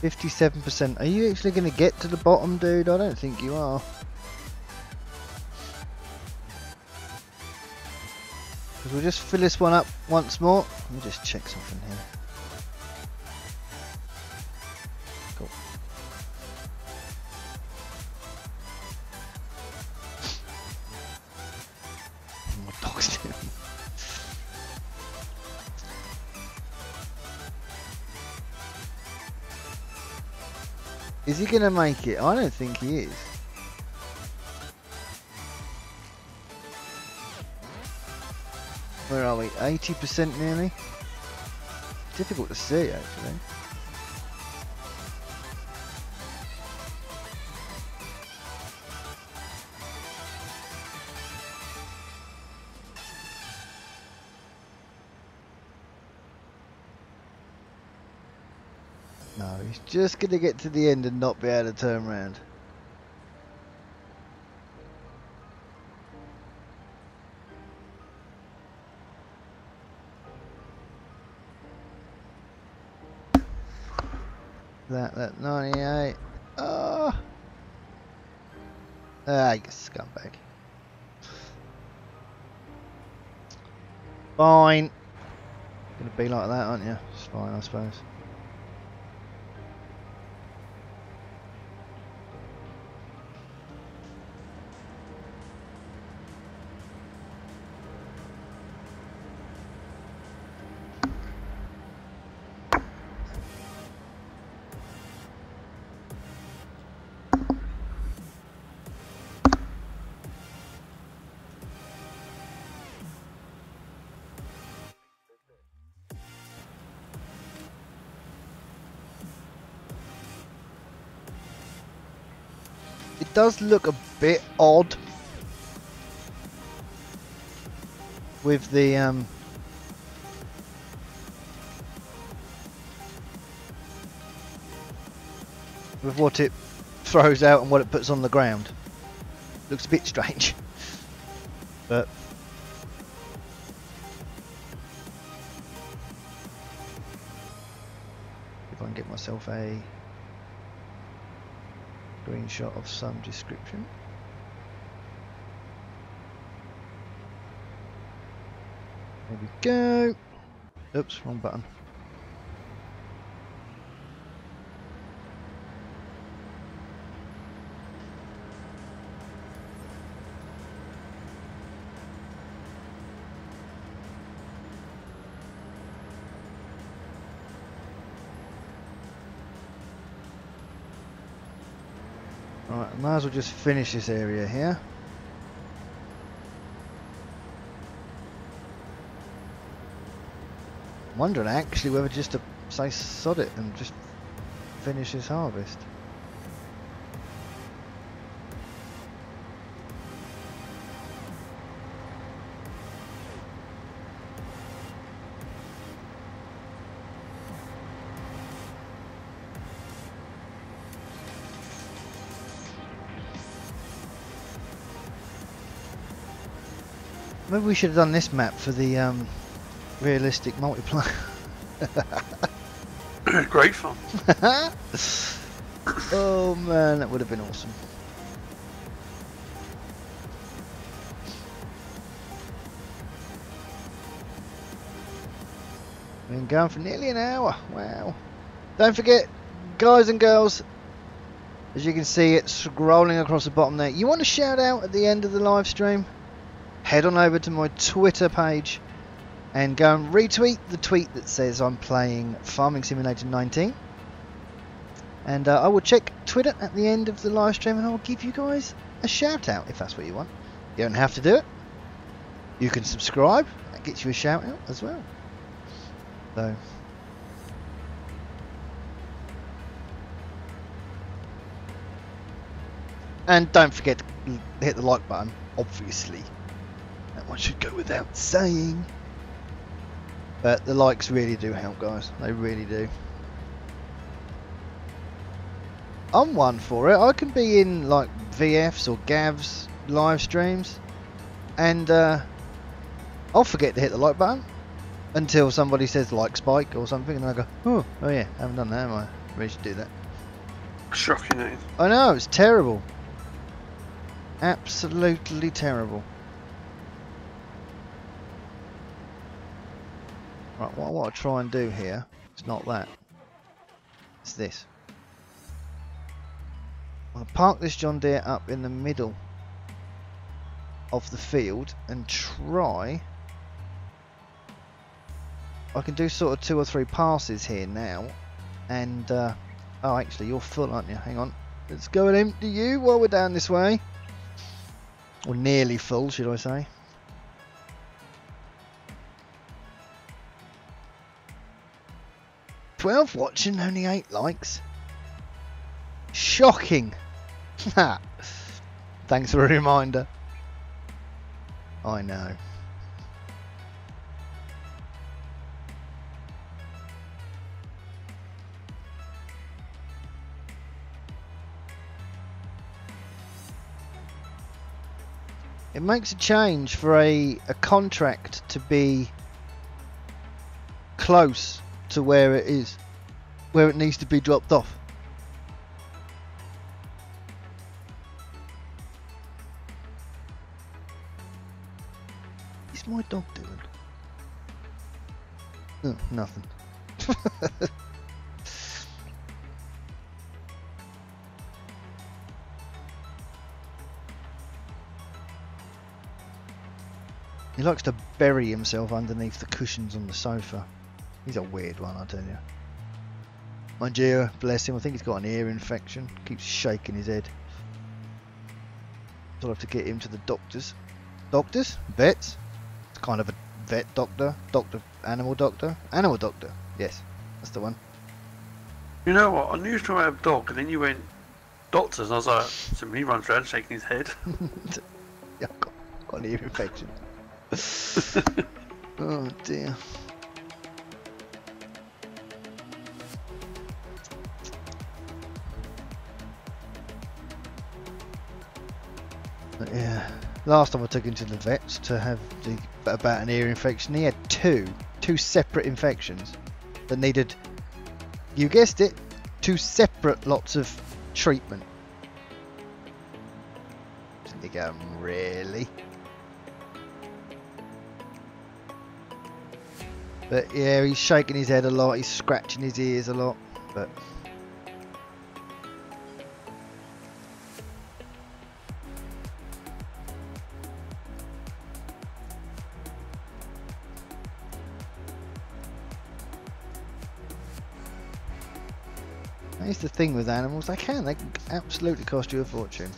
%. Are you actually going to get to the bottom, dude? I don't think you are. Because we'll just fill this one up once more. Let me just check something here. Cool. My dog's doing. Is he going to make it? I don't think he is. Where are we? 80% nearly? Difficult to see, actually. No, he's just going to get to the end and not be able to turn around. That 98. Oh! Ah, you scumbag. Fine. Gonna be like that, aren't you? It's fine, I suppose. It does look a bit odd with the with what it throws out and what it puts on the ground. Looks a bit strange, but if I can get myself a screenshot of some description. There we go. Oops, wrong button. Right, might as well just finish this area here. I'm wondering actually whether just to say sod it and just finish this harvest. Maybe we should have done this map for the realistic multiplayer. Great fun. Oh man, that would have been awesome. Been going for nearly an hour. Wow. Don't forget, guys and girls, as you can see it scrolling across the bottom there, you want a shout out at the end of the live stream? Head on over to my Twitter page and go and retweet the tweet that says I'm playing Farming Simulator 19, and I will check Twitter at the end of the live stream and I will give you guys a shout out if that's what you want. You don't have to do it. You can subscribe, that gets you a shout out as well. So and don't forget to hit the like button, obviously. That one should go without saying. But the likes really do help, guys. They really do. I'm one for it. I can be in like VFs or Gavs live streams and I'll forget to hit the like button until somebody says like spike or something and I go, oh yeah, I haven't done that, have I? Really should do that. Shocking, eh? I know, it's terrible. Absolutely terrible. Right, what I want to try and do here, it's not that, it's this. I'll park this John Deere up in the middle of the field and try, I can do sort of 2 or 3 passes here now and Oh, actually, you're full, aren't you? Hang on. Let's go and empty you while we're down this way. Or nearly full, should I say. "12 watching, only 8 likes. Shocking." Thanks for a reminder. I know. It makes a change for a contract to be close to where it is, where it needs to be dropped off. What's my dog doing? Oh, nothing. He likes to bury himself underneath the cushions on the sofa. He's a weird one, I tell you. Mind you, bless him, I think he's got an ear infection. Keeps shaking his head. So I'll have to get him to the doctors. Doctors? Vets? It's kind of a vet doctor. Animal doctor? Animal doctor. Yes, that's the one. You know what? I knew you were talking about a dog, and then you went doctors, and I was like, so he runs around shaking his head. Yeah, I've got an ear infection. Oh dear. But yeah, last time I took him to the vets to have about an ear infection, he had two separate infections that needed, you guessed it, 2 separate lots of treatment. Didn't you go, really? But yeah, he's shaking his head a lot, he's scratching his ears a lot, but that's the thing with animals, they can absolutely cost you a fortune.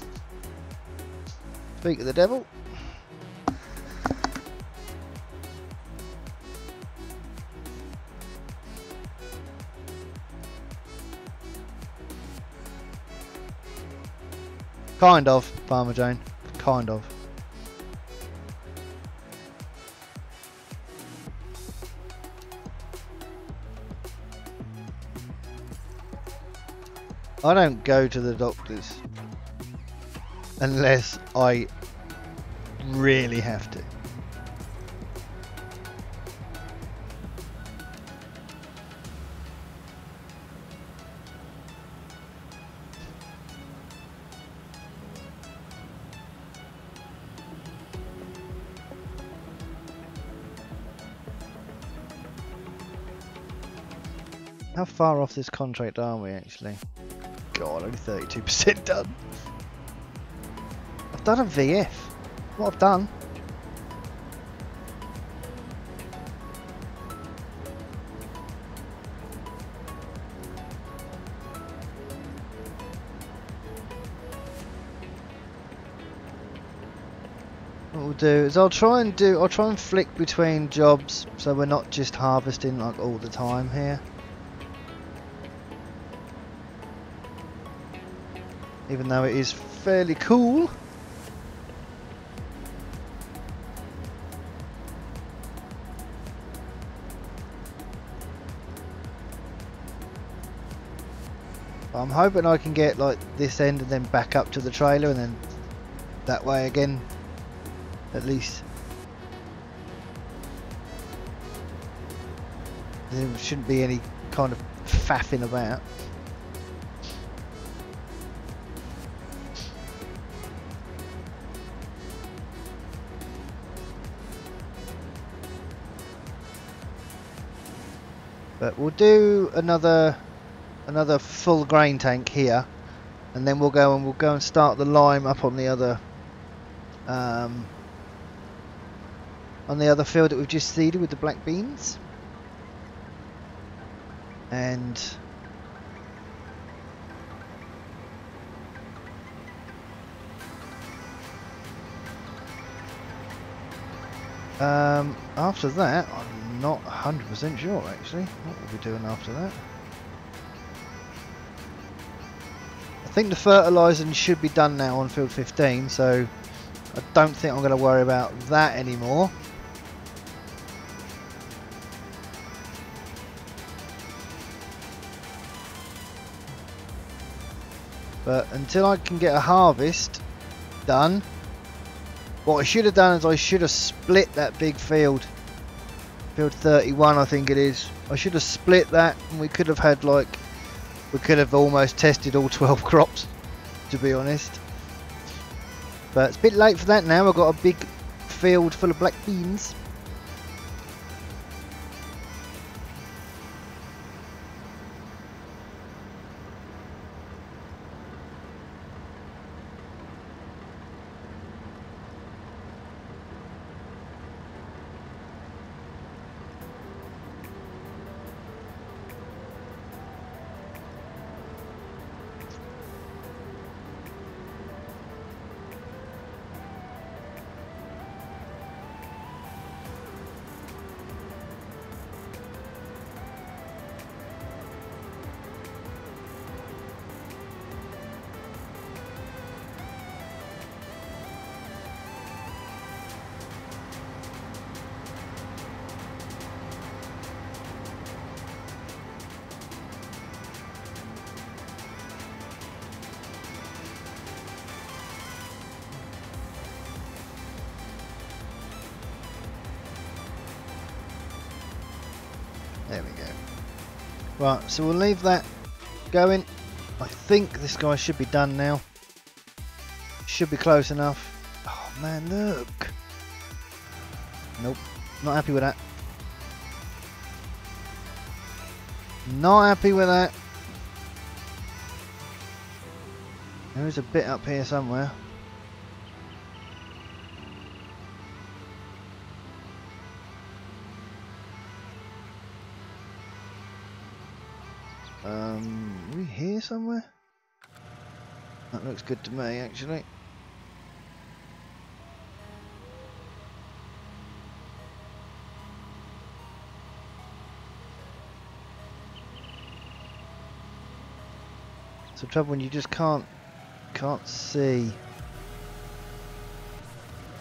Speak of the devil. Kind of, Farmer Jane. Kind of. I don't go to the doctors unless I really have to. How far off this contract are we actually? God, only 32% done. I've done a VF. What I've done. What we'll do is I'll try and flick between jobs so we're not just harvesting like all the time here. Even though it is fairly cool. I'm hoping I can get like this end and then back up to the trailer and then that way again, at least. There shouldn't be any kind of faffing about. But we'll do another full grain tank here, and then we'll go and start the lime up on the other field that we've just seeded with the black beans. And After that, I'm not 100% sure actually. What we'll be doing after that? I think the fertilising should be done now on field 15, so I don't think I'm going to worry about that anymore. But until I can get a harvest done, what I should have done is I should have split that big field. Field 31 I think it is. I should have split that and we could have had like, we could have almost tested all 12 crops, to be honest. But it's a bit late for that now. I've got a big field full of black beans. There we go. Right, so we'll leave that going. I think this guy should be done now. Should be close enough. Oh man, look. Nope, not happy with that. Not happy with that. There is a bit up here somewhere. Are we here somewhere? That looks good to me, actually. It's the trouble when you just can't see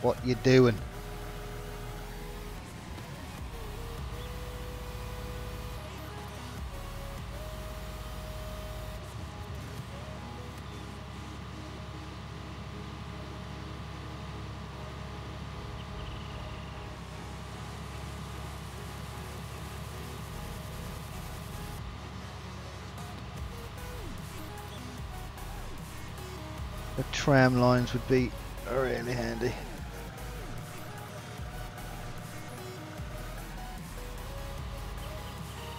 what you're doing. The tram lines would be really handy.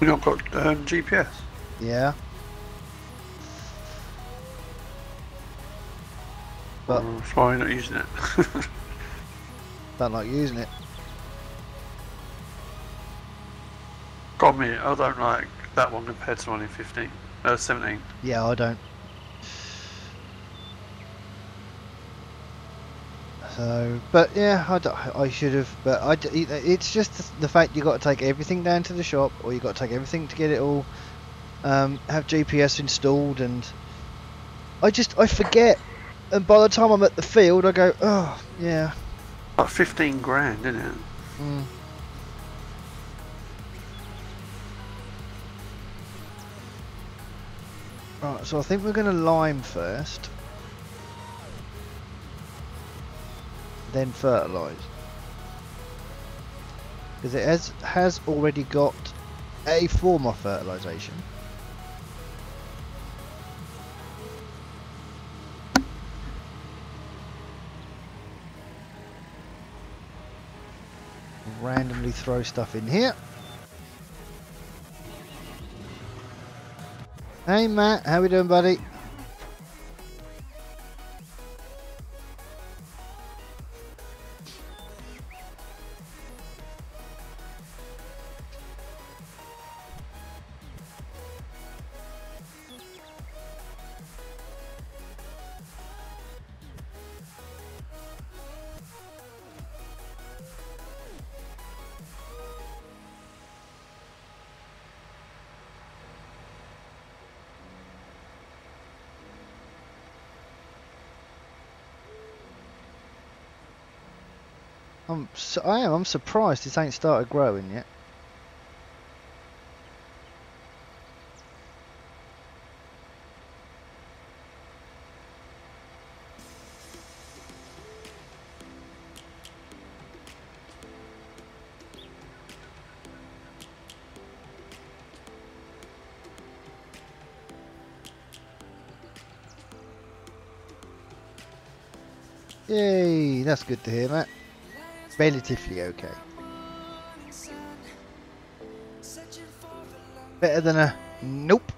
We've not got GPS. Yeah. But That's why you're not using it. don't like using it. Got me, I don't like that one compared to one in 17. Yeah, I don't. So, but yeah, I should have. But it's just the fact you got to take everything down to the shop, or you got to take everything to get it all. Have GPS installed, and I forget. And by the time I'm at the field, I go, oh yeah. Like 15 grand, isn't it? Mm. Right, so I think we're going to lime first, then fertilise, because it has already got a form of fertilisation. Randomly throw stuff in here. Hey Matt, how we doing, buddy? I'm surprised this ain't started growing yet. Yay, that's good to hear, Matt. Relatively okay. Better than a nope.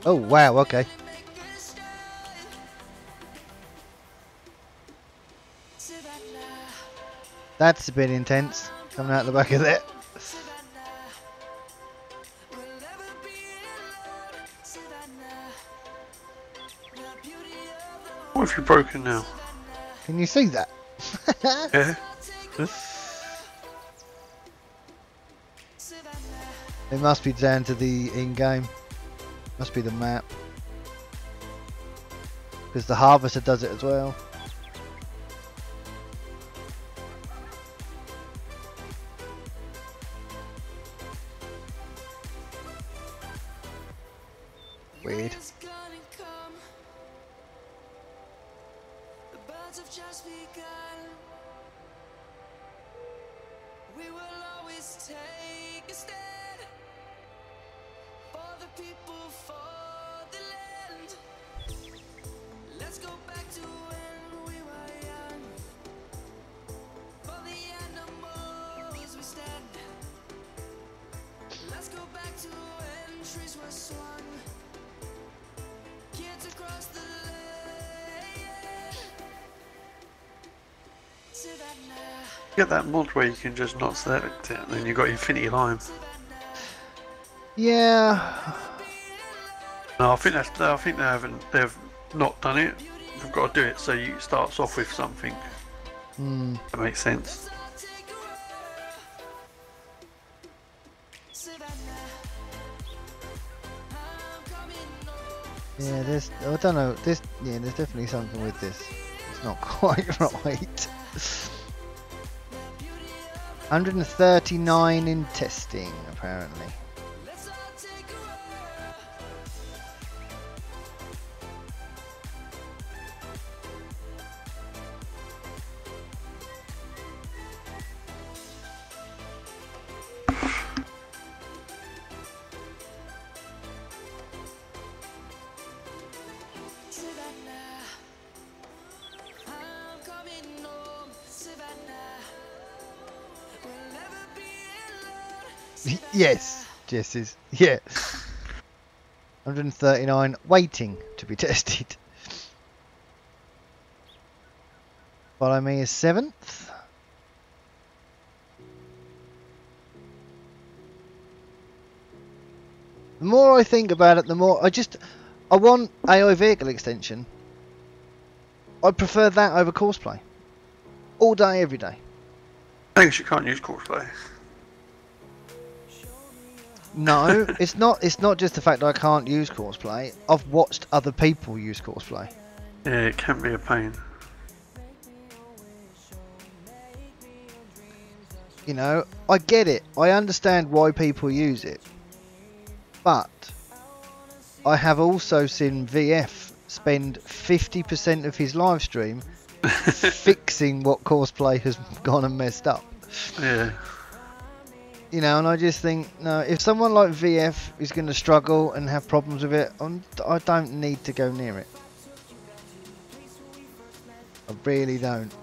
Oh wow, okay. That's a bit intense coming out the back of that. What have you broken now? Can you see that? Yeah. It must be down to the in-game. Must be the map. Because the harvester does it as well. Weird. Get that mod where you can just not select it, and then you've got Infinity Lime. Yeah. No, I think they've not done it. They've got to do it so you starts off with something. That makes sense. Yeah, I don't know, there's definitely something with this. It's not quite right. 139 in testing, apparently. Yes, Jess's. Yeah. 139 waiting to be tested. Follow me is 7th. The more I think about it, the more I want AI vehicle extension. I prefer that over courseplay. All day, every day. I think you can't use courseplay. No, it's not. It's not just the fact that I can't use courseplay. I've watched other people use courseplay. Yeah, it can be a pain. You know, I get it. I understand why people use it. But I have also seen VF spend 50% of his live stream fixing what courseplay has gone and messed up. Yeah. You know, and I just think, no, if someone like VF is going to struggle and have problems with it, I don't need to go near it. I really don't.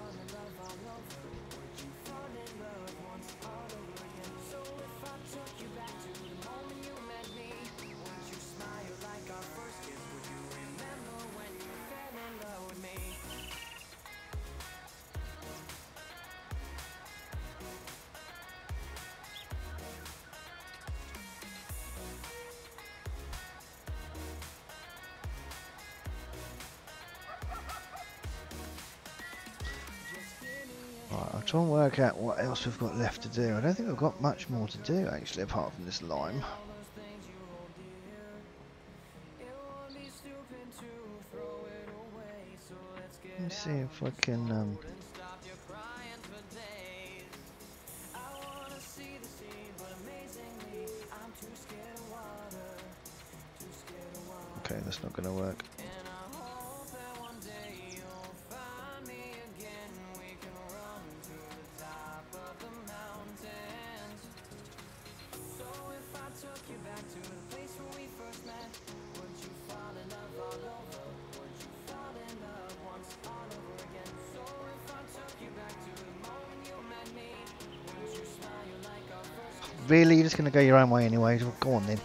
Right, I'll try and work out what else we've got left to do. I don't think we've got much more to do actually, apart from this lime. Let me see if I can. Okay, that's not going to work. Really? You're just going to go your own way anyway? Go on then.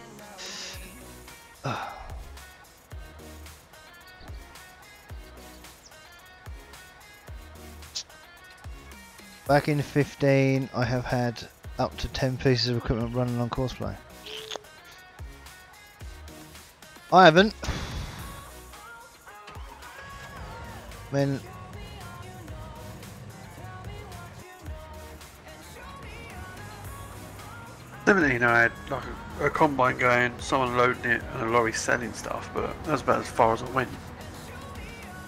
Back in 15, I have had up to 10 pieces of equipment running on Courseplay. I haven't. I mean, 17, I had like a combine going, someone loading it, and a lorry selling stuff, but that's about as far as I went.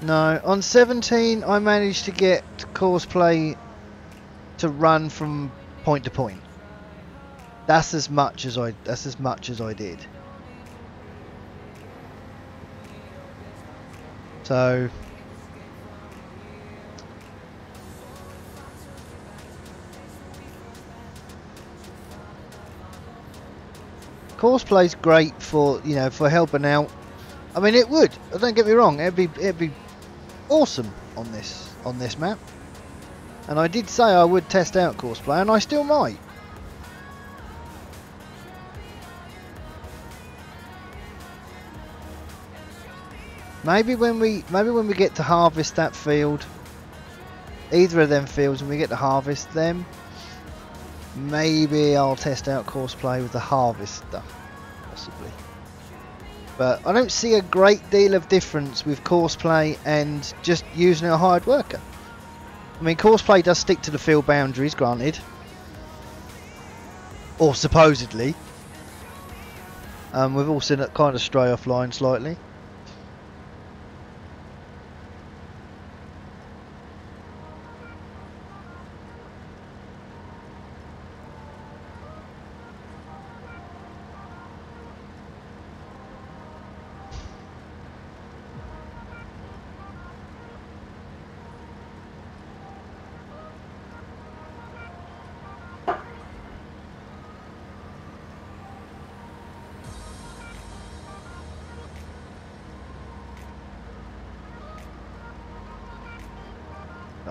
no, on 17, I managed to get Courseplay to run from point to point. That's as much as I did. So Coursplay's great for, you know, for helping out. I mean, it would. Don't get me wrong. It'd be awesome on this map. And I did say I would test out Courseplay, and I still might. Maybe when we get to harvest that field, either of them fields, when we get to harvest them, maybe I'll test out Courseplay with the harvester, possibly. But I don't see a great deal of difference with Courseplay and just using a hired worker. I mean, Courseplay does stick to the field boundaries, granted, or supposedly. We've all seen it kind of stray offline slightly.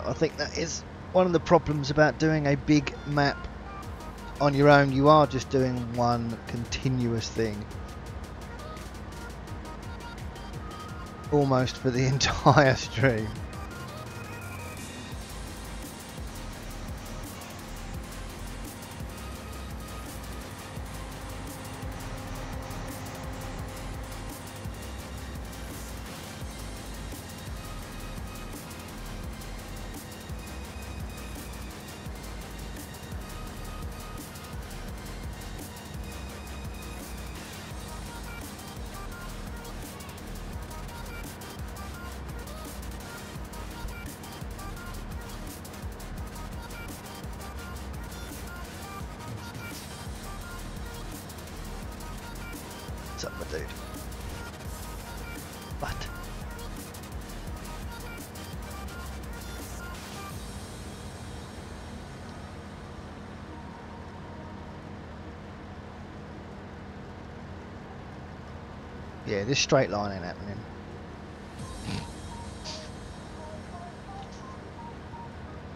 I think that is one of the problems about doing a big map on your own. You are just doing one continuous thing, almost for the entire stream. What's up, my dude? What? Yeah, this straight line ain't happening.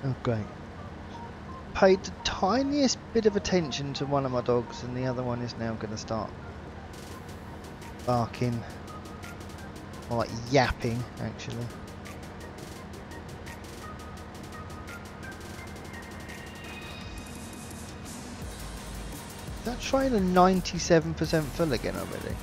Oh, great. Paid the tiniest bit of attention to one of my dogs, and the other one is now going to start barking, or like yapping, actually. Is that trailer 97% full again already?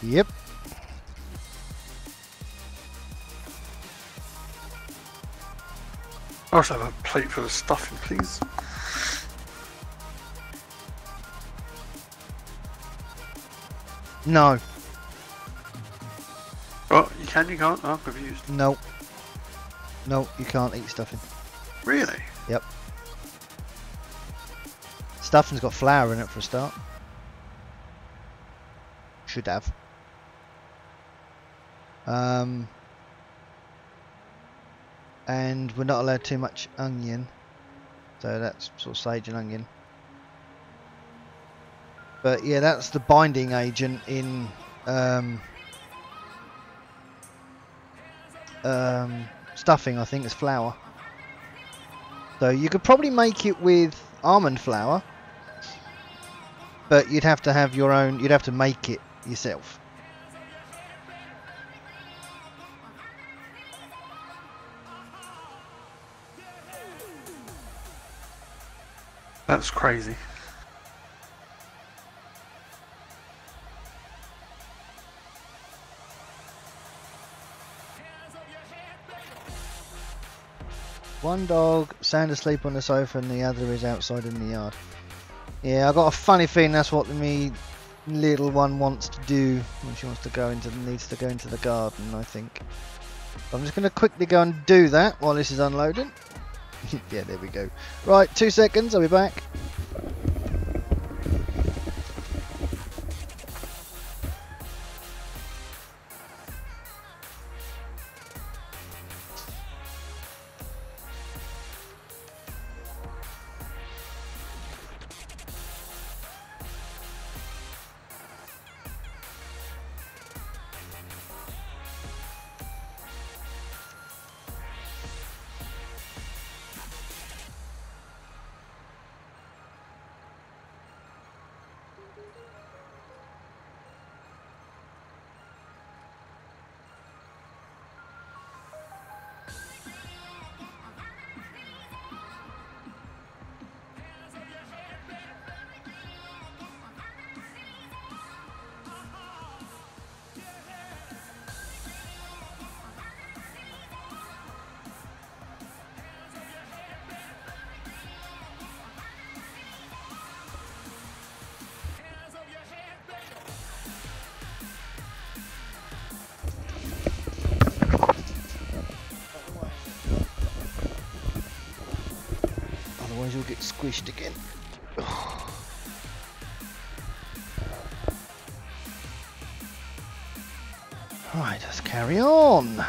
Yep. I also have a plate for the stuffing, please. No. Oh, you can, you can't? Oh, I'm confused. No. No, you can't eat stuffing. Really? Yep. Stuffing's got flour in it for a start. Should have. And we're not allowed too much onion. So that's sort of sage and onion. But yeah, that's the binding agent in stuffing, I think, is flour. So you could probably make it with almond flour, but you'd have to have your own, you'd have to make it yourself. That's crazy. One dog sound asleep on the sofa and the other is outside in the yard. Yeah, I got a funny feeling that's what me little one wants to do when she wants to go into needs to go into the garden, I think. I'm just going to quickly go and do that while this is unloading. Yeah, there we go. Right, 2 seconds, I'll be back. Otherwise you'll get squished again. Right, let's carry on.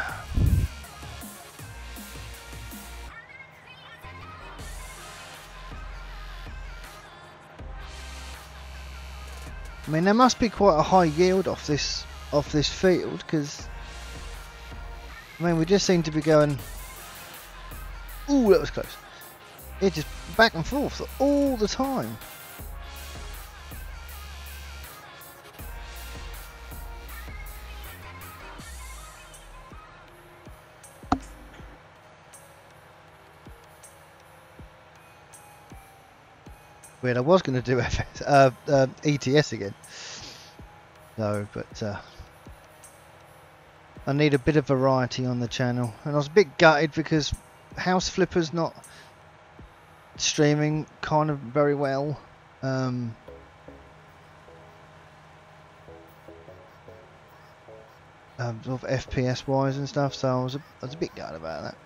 I mean, there must be quite a high yield off this field, because I mean, we just seem to be going. Ooh, that was close. It just back and forth all the time. Weird, I was going to do ETS again. No, but I need a bit of variety on the channel. And I was a bit gutted because House Flipper's not streaming kind of very well. Sort of FPS wise and stuff, so I was a bit gutted about that.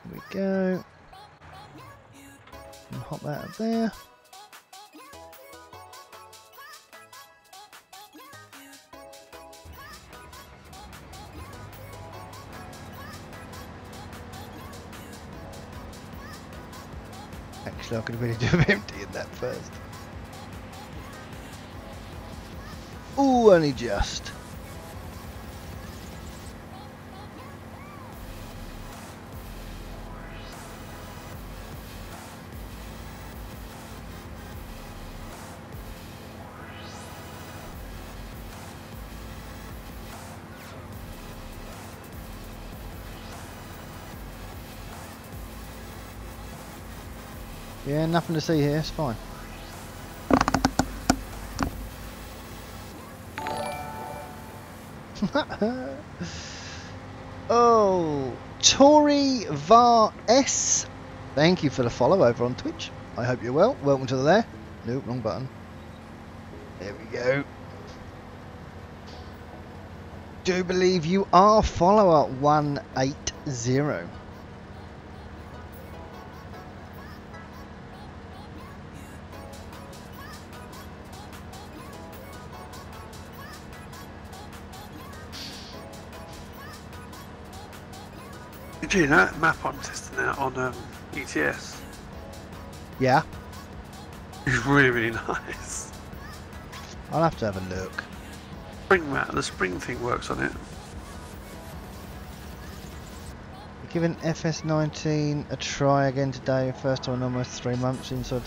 There we go. And hop that up there. Actually, I could really do with emptying that first. Ooh, only just. Yeah, nothing to see here. It's fine. Oh, Tori Var S. Thank you for the follow over on Twitch. I hope you're well. Welcome to the there. Nope, wrong button. There we go. Do believe you are follower 180. Did you know that map I'm testing out on ETS? Yeah, It's really, really nice. I'll have to have a look. Spring map, the spring thing works on it. Giving FS19 a try again today. First time in almost 3 months inside.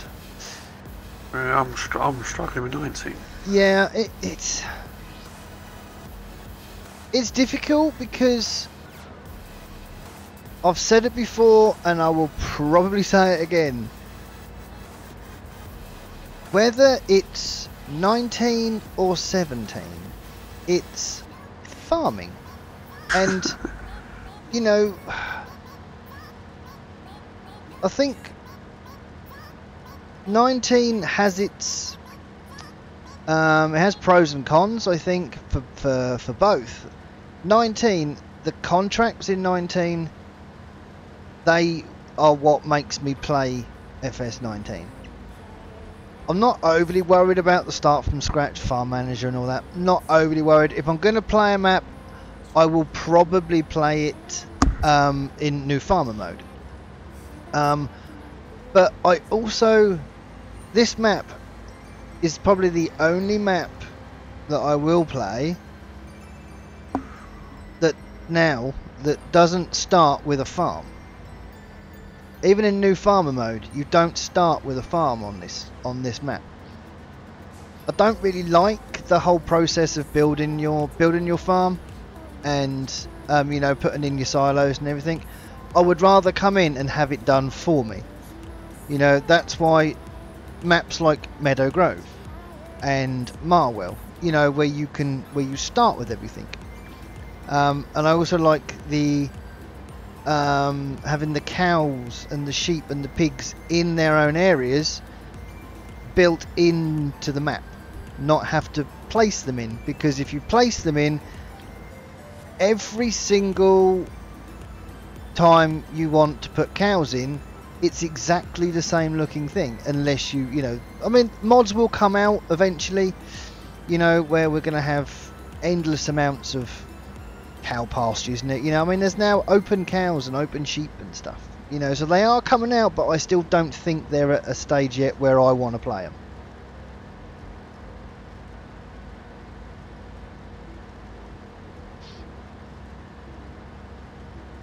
I'm struggling with 19. Yeah, it's difficult because I've said it before and I will probably say it again. Whether it's 19 or 17, it's farming. And, you know, I think 19 has its it has pros and cons, I think, for both. 19, the contracts in 19, they are what makes me play FS19. I'm not overly worried about the start from scratch farm manager and all that. Not overly worried. If I'm going to play a map, I will probably play it in new farmer mode. But I also, this map is probably the only map that I will play that doesn't start with a farm. Even in new farmer mode, you don't start with a farm on this map. I don't really like the whole process of building your farm and you know, putting in your silos and everything. I would rather come in and have it done for me. You know, that's why maps like Meadow Grove and Marwell, you know, where you start with everything. And I also like the having the cows and the sheep and the pigs in their own areas built into the map, not have to place them in, because if you place them in, every single time you want to put cows in, it's exactly the same looking thing, unless you know, I mean, mods will come out eventually, you know, where we're going to have endless amounts of cow pastures, and you know, I mean, there's now open cows and open sheep and stuff, you know, so they are coming out, but I still don't think they're at a stage yet where I want to play them.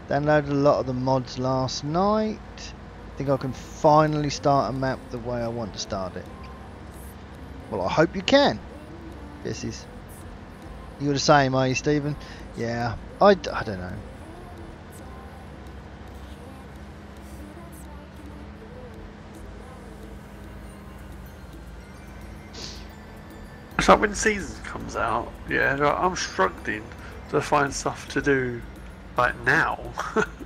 Downloaded a lot of the mods last night. I think I can finally start a map the way I want to start it. Well, I hope you can. This is... You're the same, are you, Stephen? Yeah, I don't know. So when season comes out, yeah, I'm struggling to find stuff to do like now.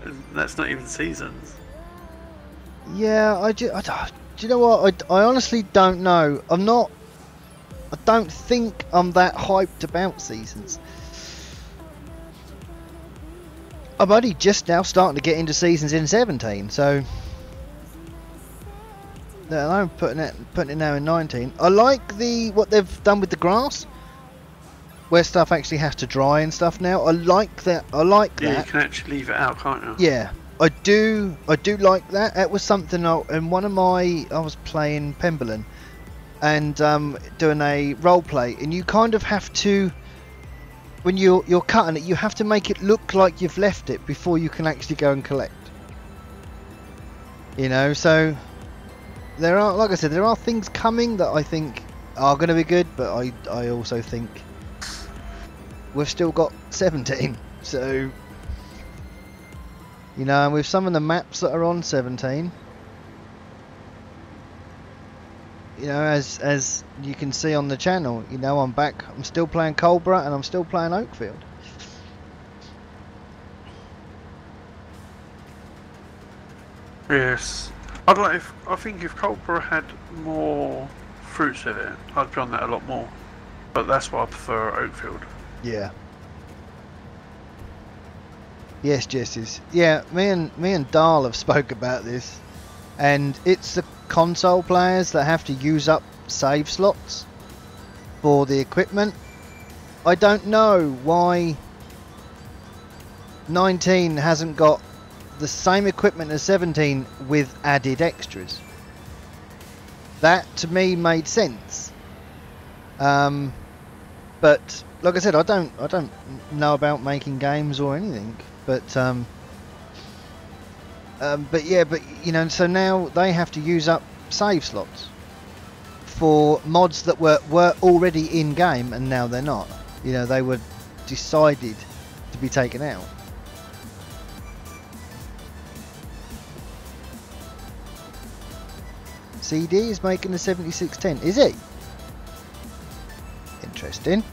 And that's not even seasons. Yeah, do you know what? I honestly don't know. I don't think I'm that hyped about seasons. I'm only just now starting to get into seasons in 17, so I'm putting it now in 19. I like what they've done with the grass, where stuff actually has to dry and stuff now. I like that. Yeah, you can actually leave it out, can't you? Yeah, I do like that. That was something in one of I was playing Pemberlin and doing a role play, and you kind of have to, when you're cutting it, you have to make it look like you've left it before you can actually go and collect. You know, so there are, like I said, there are things coming that I think are going to be good, but I also think we've still got 17, so, you know, and with some of the maps that are on 17, You know, as you can see on the channel, you know, I'm back. I'm still playing Clover and I'm still playing Oakfield. Yes. I think if Clover had more fruits in it, I'd be on that a lot more. But that's why I prefer Oakfield. Yeah. Yes, Jesses. Yeah, me and Dal have spoke about this, and it's the console players that have to use up save slots for the equipment. I don't know why 19 hasn't got the same equipment as 17 with added extras. That to me made sense. But like I said, I don't know about making games or anything. But yeah, but you know, so now they have to use up save slots for mods that were already in game and now they're not. You know, they were decided to be taken out. CD is making the 7610, is he? Interesting.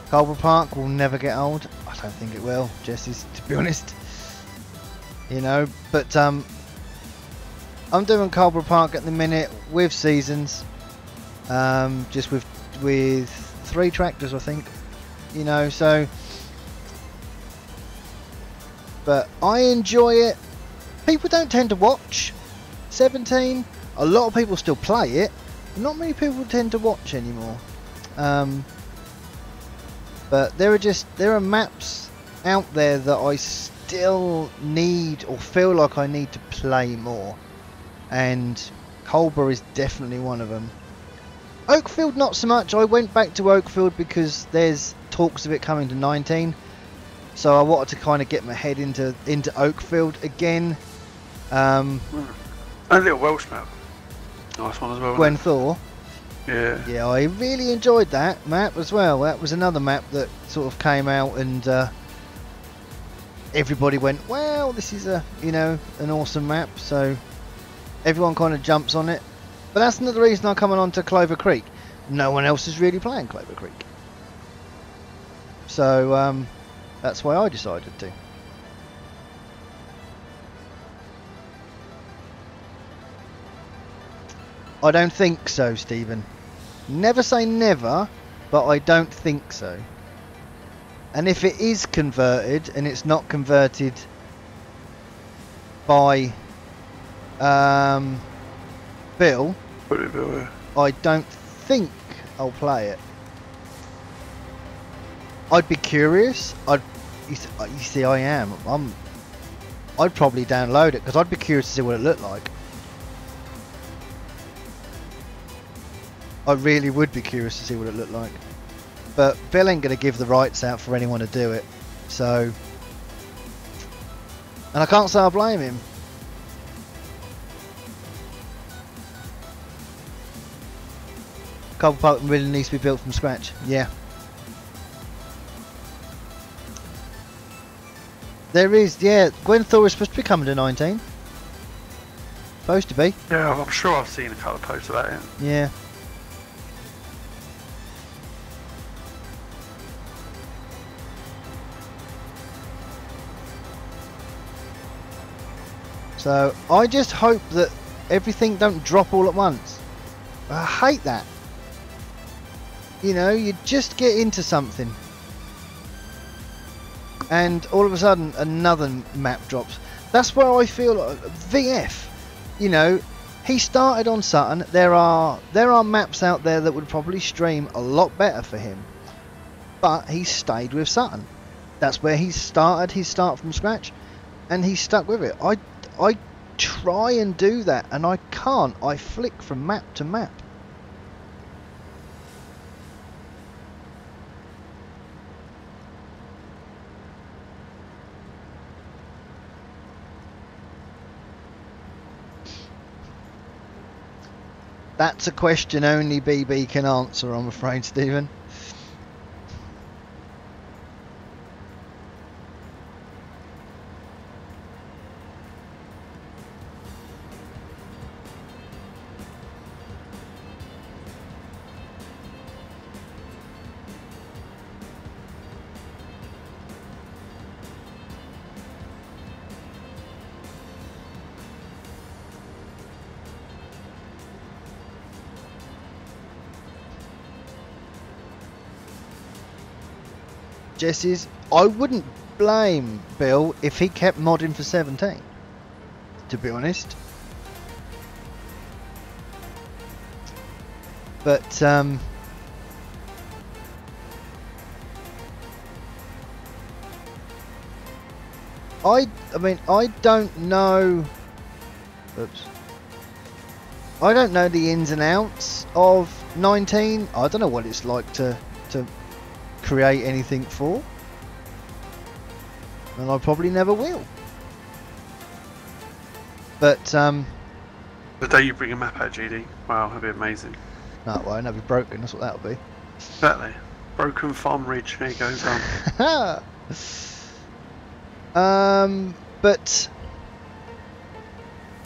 Clover Park will never get old. I don't think it will, Jesse's, to be honest. You know, but I'm doing Clover Park at the minute with seasons. Just with 3 tractors, I think. You know, so. But I enjoy it. People don't tend to watch 17. A lot of people still play it. Not many people tend to watch anymore. But there are maps out there that I still need or feel like I need to play more, and Clover is definitely one of them. Oakfield not so much. I went back to Oakfield because there's talks of it coming to 19, so I wanted to kind of get my head into Oakfield again. A little Welsh map, nice one as well. Gwenthor. Yeah. Yeah, I really enjoyed that map as well. That was another map that sort of came out and everybody went, "Well, this is an awesome map." So everyone kind of jumps on it. But that's another reason I'm coming on to Clover Creek. No one else is really playing Clover Creek. So that's why I decided to. I don't think so, Stephen. Never say never, but I don't think so. And if it is converted, and it's not converted by Bill, I don't think I'll play it. I'd be curious. You see, I am. I'd probably download it because I'd be curious to see what it looked like. I really would be curious to see what it looked like. But Bill ain't going to give the rights out for anyone to do it. So. And I can't say I blame him. Clover Park really needs to be built from scratch. Yeah. There is, yeah. Gwenthor is supposed to be coming to 19. Supposed to be. Yeah, I'm sure I've seen a couple of posts about it. Yeah. So I just hope that everything don't drop all at once. I hate that. You know, you just get into something and all of a sudden another map drops. That's where I feel like VF, you know, he started on Sutton. There are maps out there that would probably stream a lot better for him, but he stayed with Sutton. That's where he started his start from scratch, and he stuck with it. I try and do that and I can't. I flick from map to map. That's a question only BB can answer, I'm afraid, Stephen. Jesse's. I wouldn't blame Bill if he kept modding for 17, to be honest. But I mean, I don't know. Oops. I don't know the ins and outs of 19. I don't know what it's like to create anything for, and I probably never will. But the day you bring a map out, GD, wow, that'd be amazing. no, well, it'll be broken. That's what that'll be. Exactly. Broken Farm Ridge. There you go. Done. But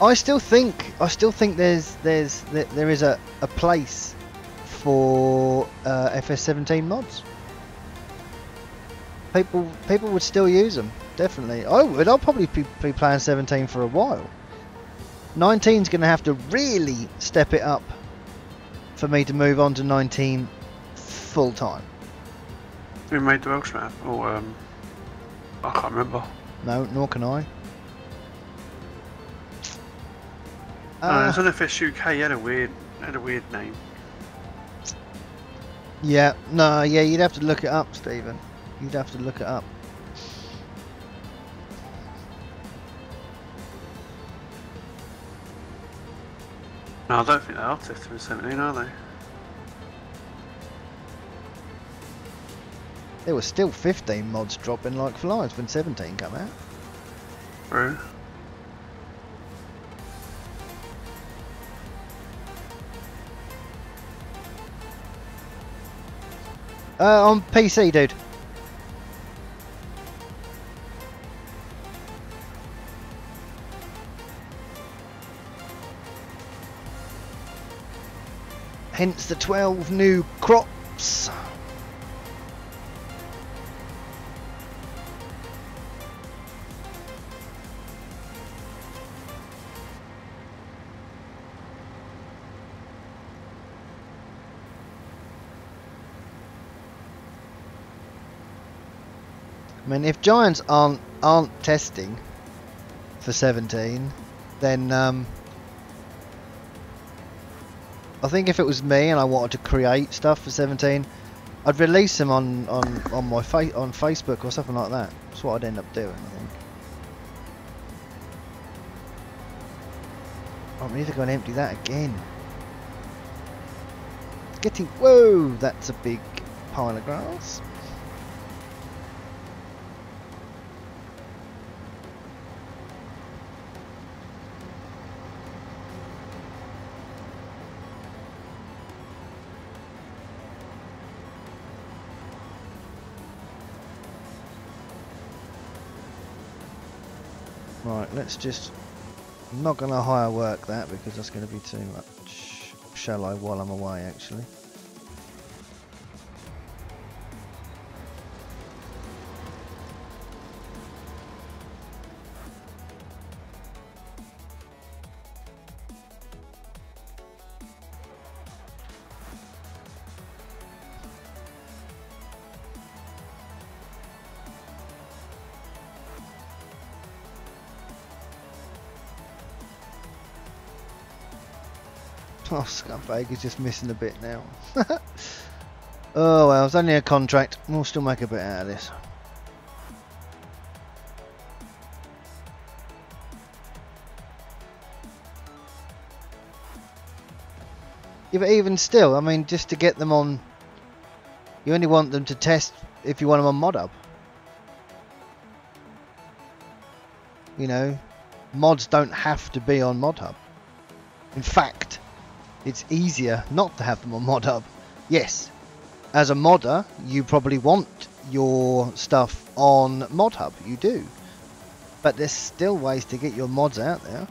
I still think there is a place for FS17 mods. People would still use them, definitely. I would. I'll probably be playing 17 for a while. 19's going to have to really step it up for me to move on to 19 full time. Who made the Welsh map? Or I can't remember. No, nor can I. It's on FS UK. He had a weird name. Yeah, no, yeah, you'd have to look it up, Stephen. You'd have to look it up. No, I don't think they are testing with 17, are they? There were still 15 mods dropping like flies when 17 came out. True. On PC, dude. Hence the 12 new crops. I mean, if Giants aren't testing for 17, then I think if it was me and I wanted to create stuff for 17, I'd release them on my on Facebook or something like that. That's what I'd end up doing, I think. I'm either going to empty that again. It's getting... Whoa! That's a big pile of grass. Right, let's just... I'm not going to hire work that because that's going to be too much shallow while I'm away, actually. Oh, Scumbag is just missing a bit now. Oh well, it's only a contract. We'll still make a bit out of this. Yeah, but even still, I mean, just to get them on... You only want them to test if you want them on ModHub. You know, mods don't have to be on ModHub. In fact, it's easier not to have them on ModHub. Yes, as a modder, you probably want your stuff on ModHub. You do. But there's still ways to get your mods out there.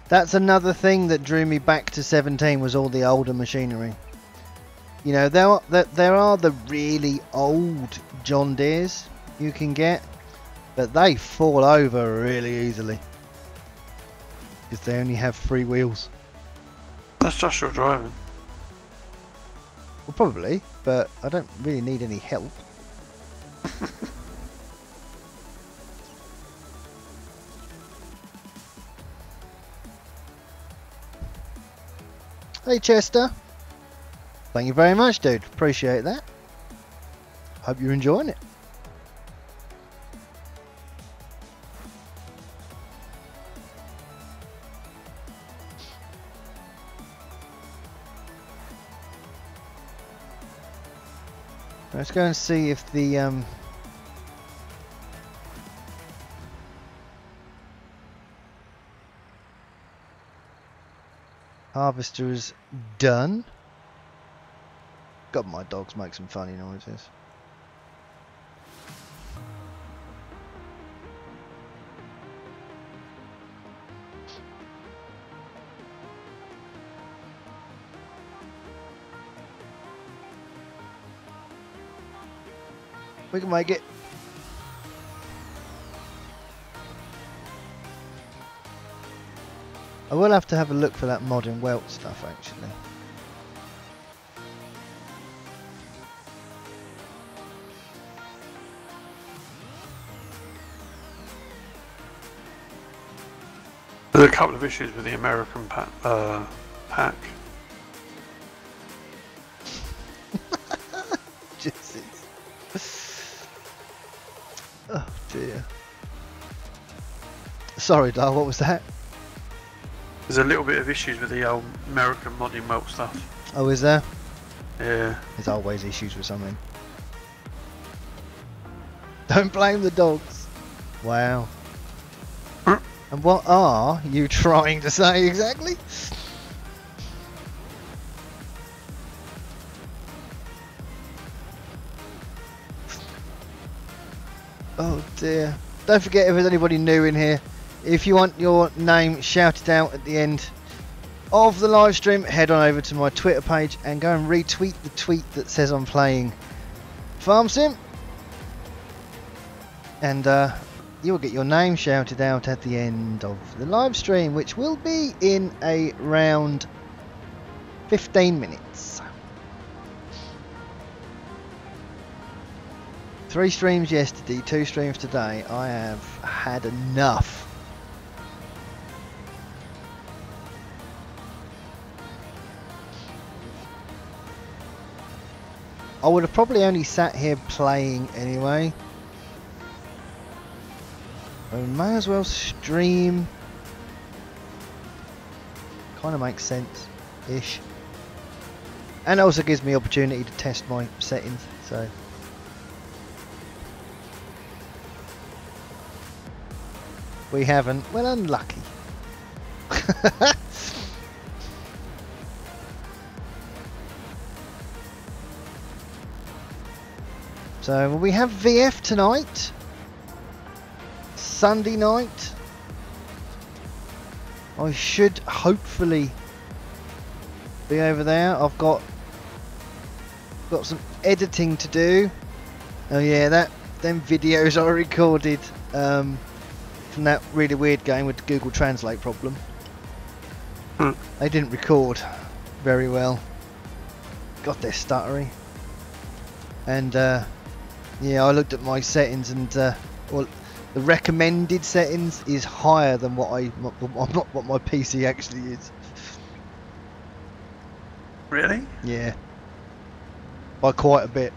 That's another thing that drew me back to 17 was all the older machinery. You know, there are the really old John Deeres you can get, but they fall over really easily because they only have 3 wheels. That's just your driving. Well, probably, but I don't really need any help. Hey Chester, thank you very much, dude. Appreciate that. Hope you're enjoying it. Let's go and see if the harvester is done. God, my dogs make some funny noises. We can make it. I will have to have a look for that modern welt stuff actually. There's a couple of issues with the American pack. Jesus. Oh dear. Sorry, Dal, what was that? There's a little bit of issues with the old American modding welt stuff. Oh, is there? Yeah. There's always issues with something. Don't blame the dogs. Wow. And what are you trying to say exactly? Oh dear. Don't forget, if there's anybody new in here, if you want your name shouted out at the end of the live stream, head on over to my Twitter page and go and retweet the tweet that says I'm playing Farm Sim, and you'll get your name shouted out at the end of the live stream, which will be in around 15 minutes. 3 streams yesterday, 2 streams today. I have had enough. I would have probably only sat here playing anyway. I may as well stream. Kind of makes sense-ish. And it also gives me opportunity to test my settings, so. We haven't. Well, unlucky. So we have VF tonight, Sunday night. I should hopefully be over there. I've got some editing to do. Oh yeah, them videos I recorded from that really weird game with the Google Translate problem. They didn't record very well. God, they're stuttery. And yeah, I looked at my settings, and well, the recommended settings is higher than what what my PC actually is. Really? Yeah, by quite a bit.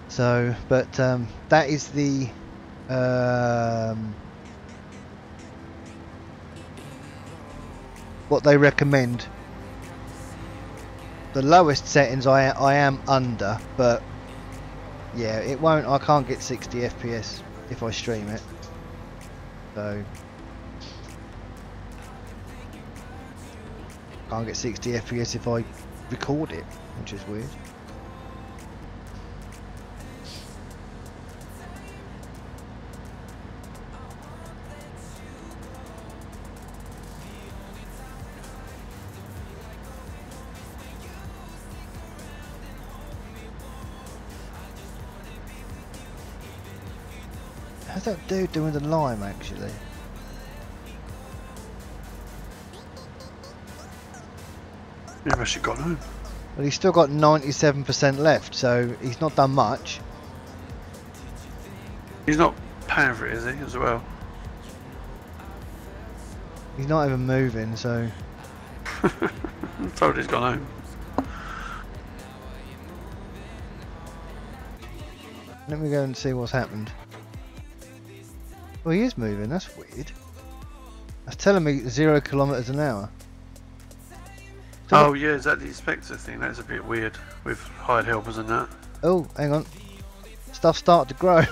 So, but that is the what they recommend. The lowest settings I am under, but yeah, it won't. I can't get 60 FPS if I stream it. So can't get 60 FPS if I record it, which is weird. How's that dude doing the lime actually? You've actually gone home. Well, he's still got 97% left, so he's not done much. He's not paying for it, is he, as well? He's not even moving, so... I'm told he's gone home. Let me go and see what's happened. Well, he is moving, that's weird. That's telling me 0 kilometers an hour. Oh yeah, is that the inspector thing? That's a bit weird with hired helpers and that. Oh, hang on. Stuff started to grow.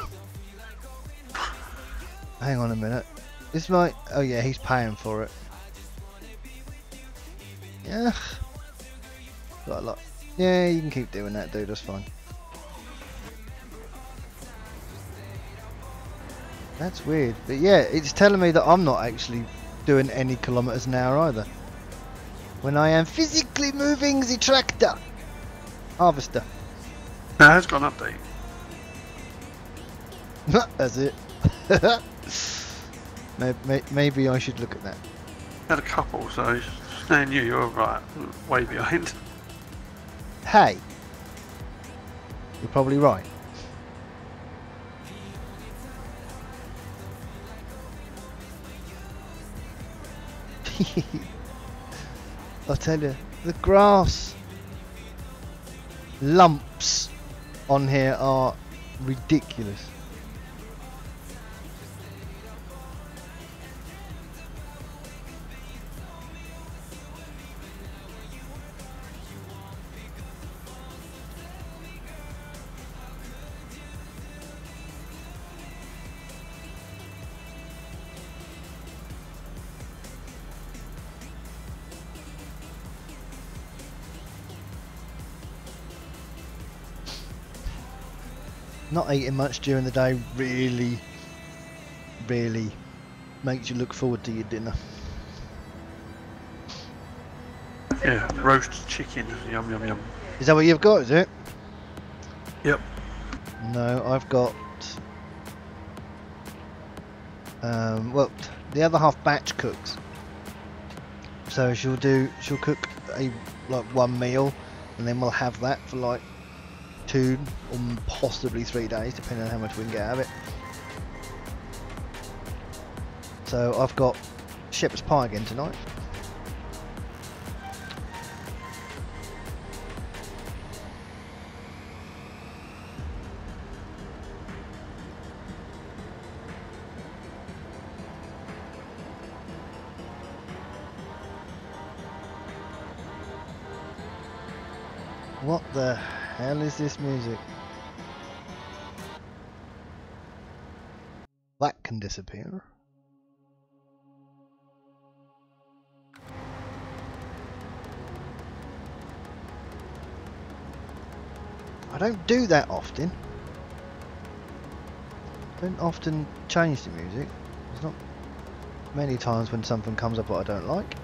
Hang on a minute. This might... Oh yeah, he's paying for it. Yeah. Got a lot. Yeah, you can keep doing that, dude. That's fine. That's weird. But yeah, it's telling me that I'm not actually doing any kilometers an hour either. When I am physically moving the tractor. Harvester. No, it's got an update. That's it. Maybe I should look at that. Had a couple, so knowing you, you're right, way behind. Hey, you're probably right. I'll tell you, the grass lumps on here are ridiculous. Not eating much during the day really makes you look forward to your dinner. Yeah, roast chicken, yum yum yum. Is that what you've got, is it? Yep. No, I've got well, the other half batch cooks. So she'll cook like one meal and then we'll have that for like 2 or possibly 3 days, depending on how much we can get out of it. So I've got shepherd's pie again tonight. What the hell is this music? That can disappear. I don't do that often. I don't often change the music. There's not many times when something comes up that I don't like.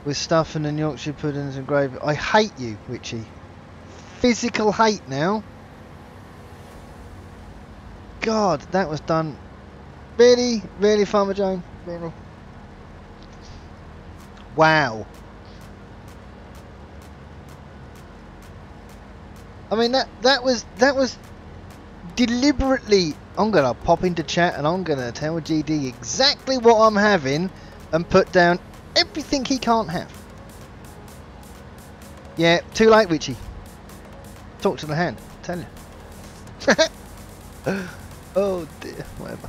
With stuffing and Yorkshire puddings and gravy. I hate you, Witchy. Physical hate now. God, that was done. Really? Really, Farmer Joan? Really? Wow. I mean, that was deliberately. I'm gonna pop into chat and I'm gonna tell GD exactly what I'm having and put down everything he can't have. Yeah, too late, Witchy. Talk to the hand, tell you. Oh dear, whatever.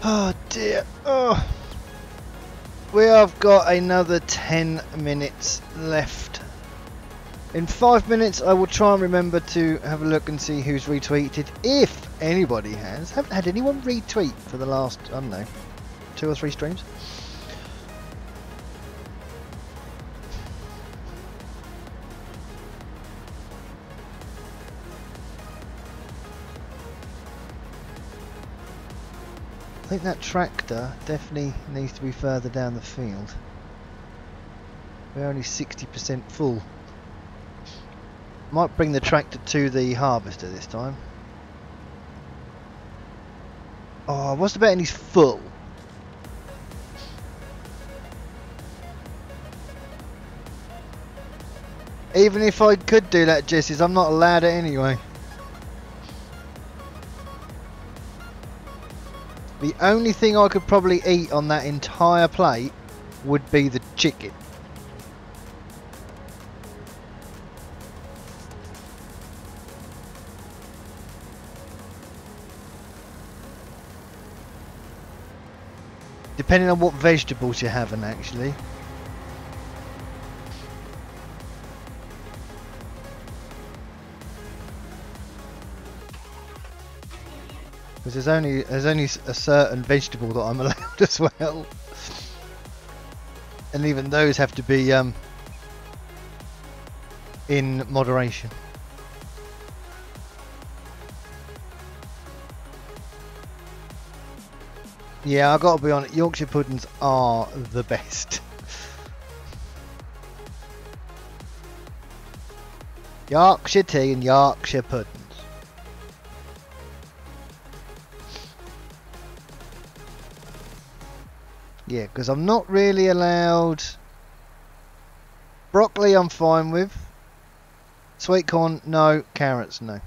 Oh dear. Oh. We have got another 10 minutes left. In 5 minutes I will try and remember to have a look and see who's retweeted, if anybody has. Haven't had anyone retweet for the last, I don't know, 2 or 3 streams. think that tractor definitely needs to be further down the field. We're only 60% full. Might bring the tractor to the harvester this time. Oh, what's the bet? And he's full. Even if I could do that, Jesses, I'm not allowed it anyway. The only thing I could probably eat on that entire plate would be the chicken. Depending on what vegetables you're having, actually. Because there's only a certain vegetable that I'm allowed as well, and even those have to be in moderation. Yeah, I gotta be honest, Yorkshire puddings are the best. Yorkshire tea and Yorkshire puddings. Yeah, because I'm not really allowed. Broccoli I'm fine with. Sweet corn, no. Carrots, no.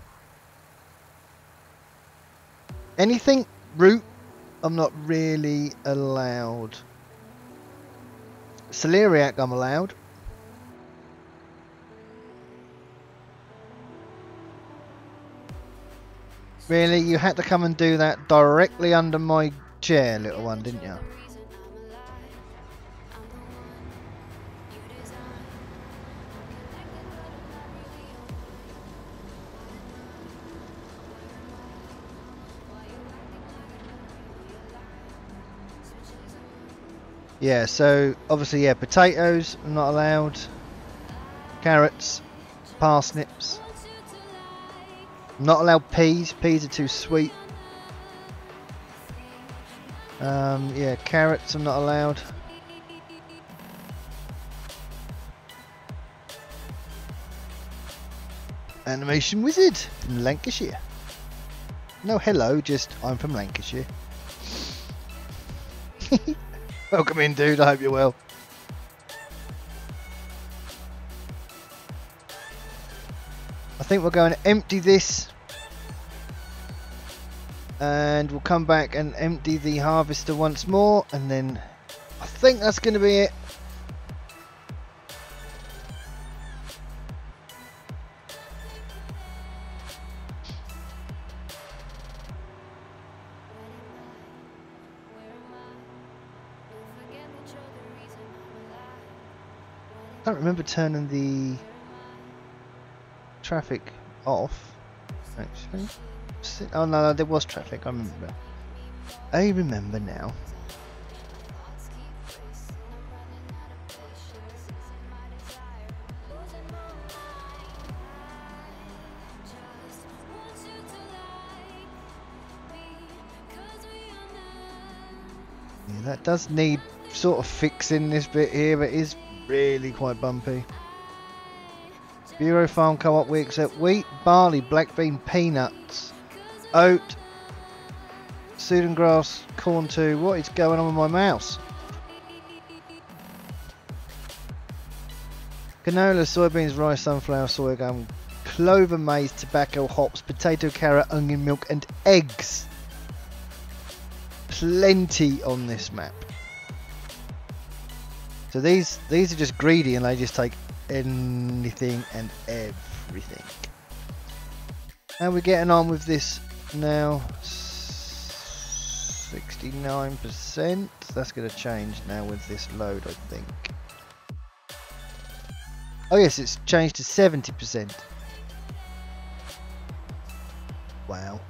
Anything root, I'm not really allowed. Celeriac I'm allowed. Really, you had to come and do that directly under my chair, little one, didn't you? Yeah, so obviously, yeah, potatoes I'm not allowed. Carrots, parsnips. I'm not allowed peas. Peas are too sweet. Yeah, carrots I'm not allowed. Animation Wizard from Lancashire. No hello, just I'm from Lancashire. Welcome in, dude. I hope you're well. I think we're going to empty this, and we'll come back and empty the harvester once more, and then I think that's going to be it. I don't remember turning the traffic off, actually. Oh no, there was traffic, I remember. I remember now. Yeah, that does need sort of fixing, this bit here. It is really quite bumpy. Bureau Farm Co-op, we accept wheat, barley, black bean, peanuts, oat, Sudan grass, corn too. What is going on with my mouse? Canola, soybeans, rice, sunflower, sorghum, clover, maize, tobacco, hops, potato, carrot, onion, milk and eggs. Plenty on this map. So these are just greedy and they just take anything and everything. How are we getting on with this now? 69%. That's going to change now with this load, I think. Oh yes, it's changed to 70%. Wow.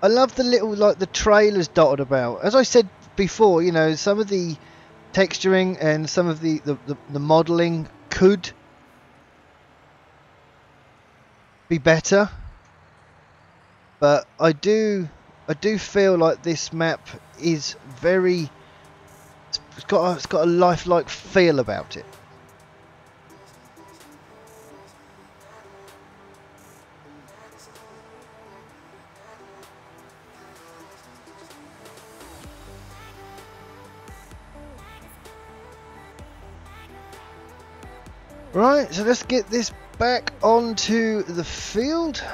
I love the little, like, the trailers dotted about. As I said before, you know, some of the texturing and some of the modelling could be better. but I do feel like this map is very, it's got a lifelike feel about it. Right, so let's get this back onto the field.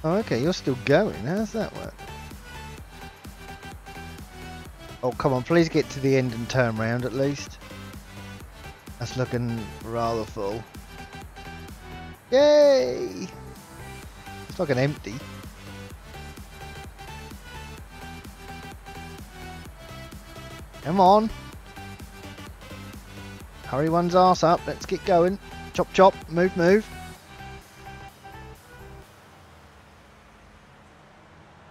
Oh, okay, you're still going. How's that work? Oh, come on, please get to the end and turn round at least. That's looking rather full. Yay! It's like an empty. Come on. Hurry one's arse up. Let's get going. Chop, chop. Move, move.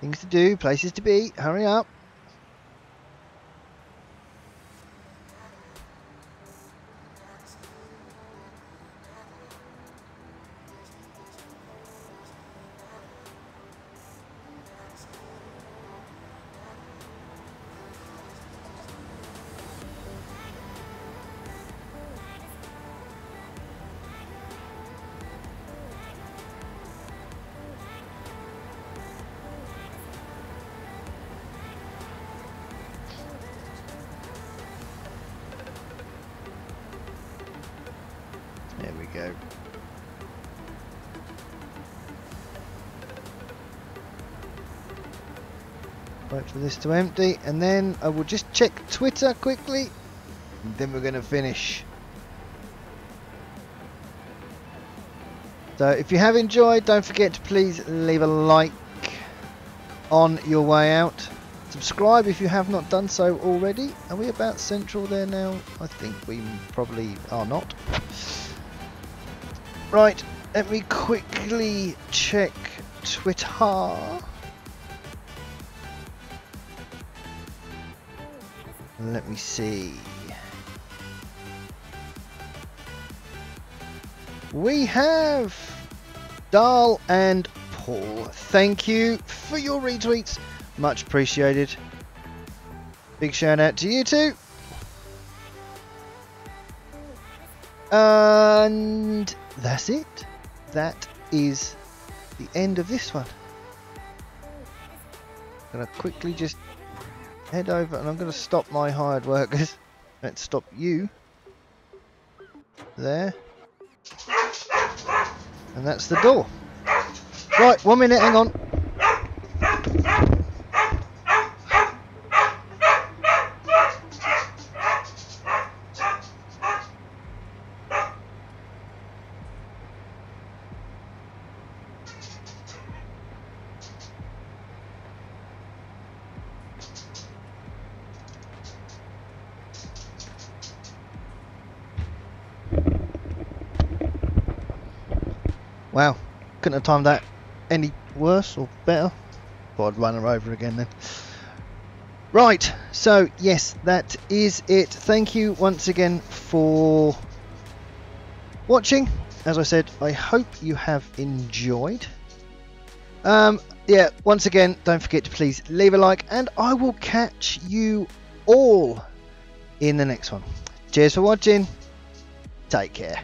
Things to do, places to be. Hurry up. There we go. Wait for this to empty, and then I will just check Twitter quickly, and then we're going to finish. So if you have enjoyed, don't forget to please leave a like on your way out. Subscribe if you have not done so already. Are we about central there now? I think we probably are not. Right, let me quickly check Twitter. Let me see. We have Dal and Paul. Thank you for your retweets. Much appreciated. Big shout out to you too. And that's it. That is the end of this one. I'm going to quickly just head over, and I'm going to stop my hired workers. Let's stop you. There. And that's the door. Right, 1 minute, hang on. Wow, couldn't have timed that any worse or better. Thought I'd run her over again then. Right, so yes, that is it. Thank you once again for watching. As I said, I hope you have enjoyed. Yeah, once again, don't forget to please leave a like, and I will catch you all in the next one. Cheers for watching. Take care.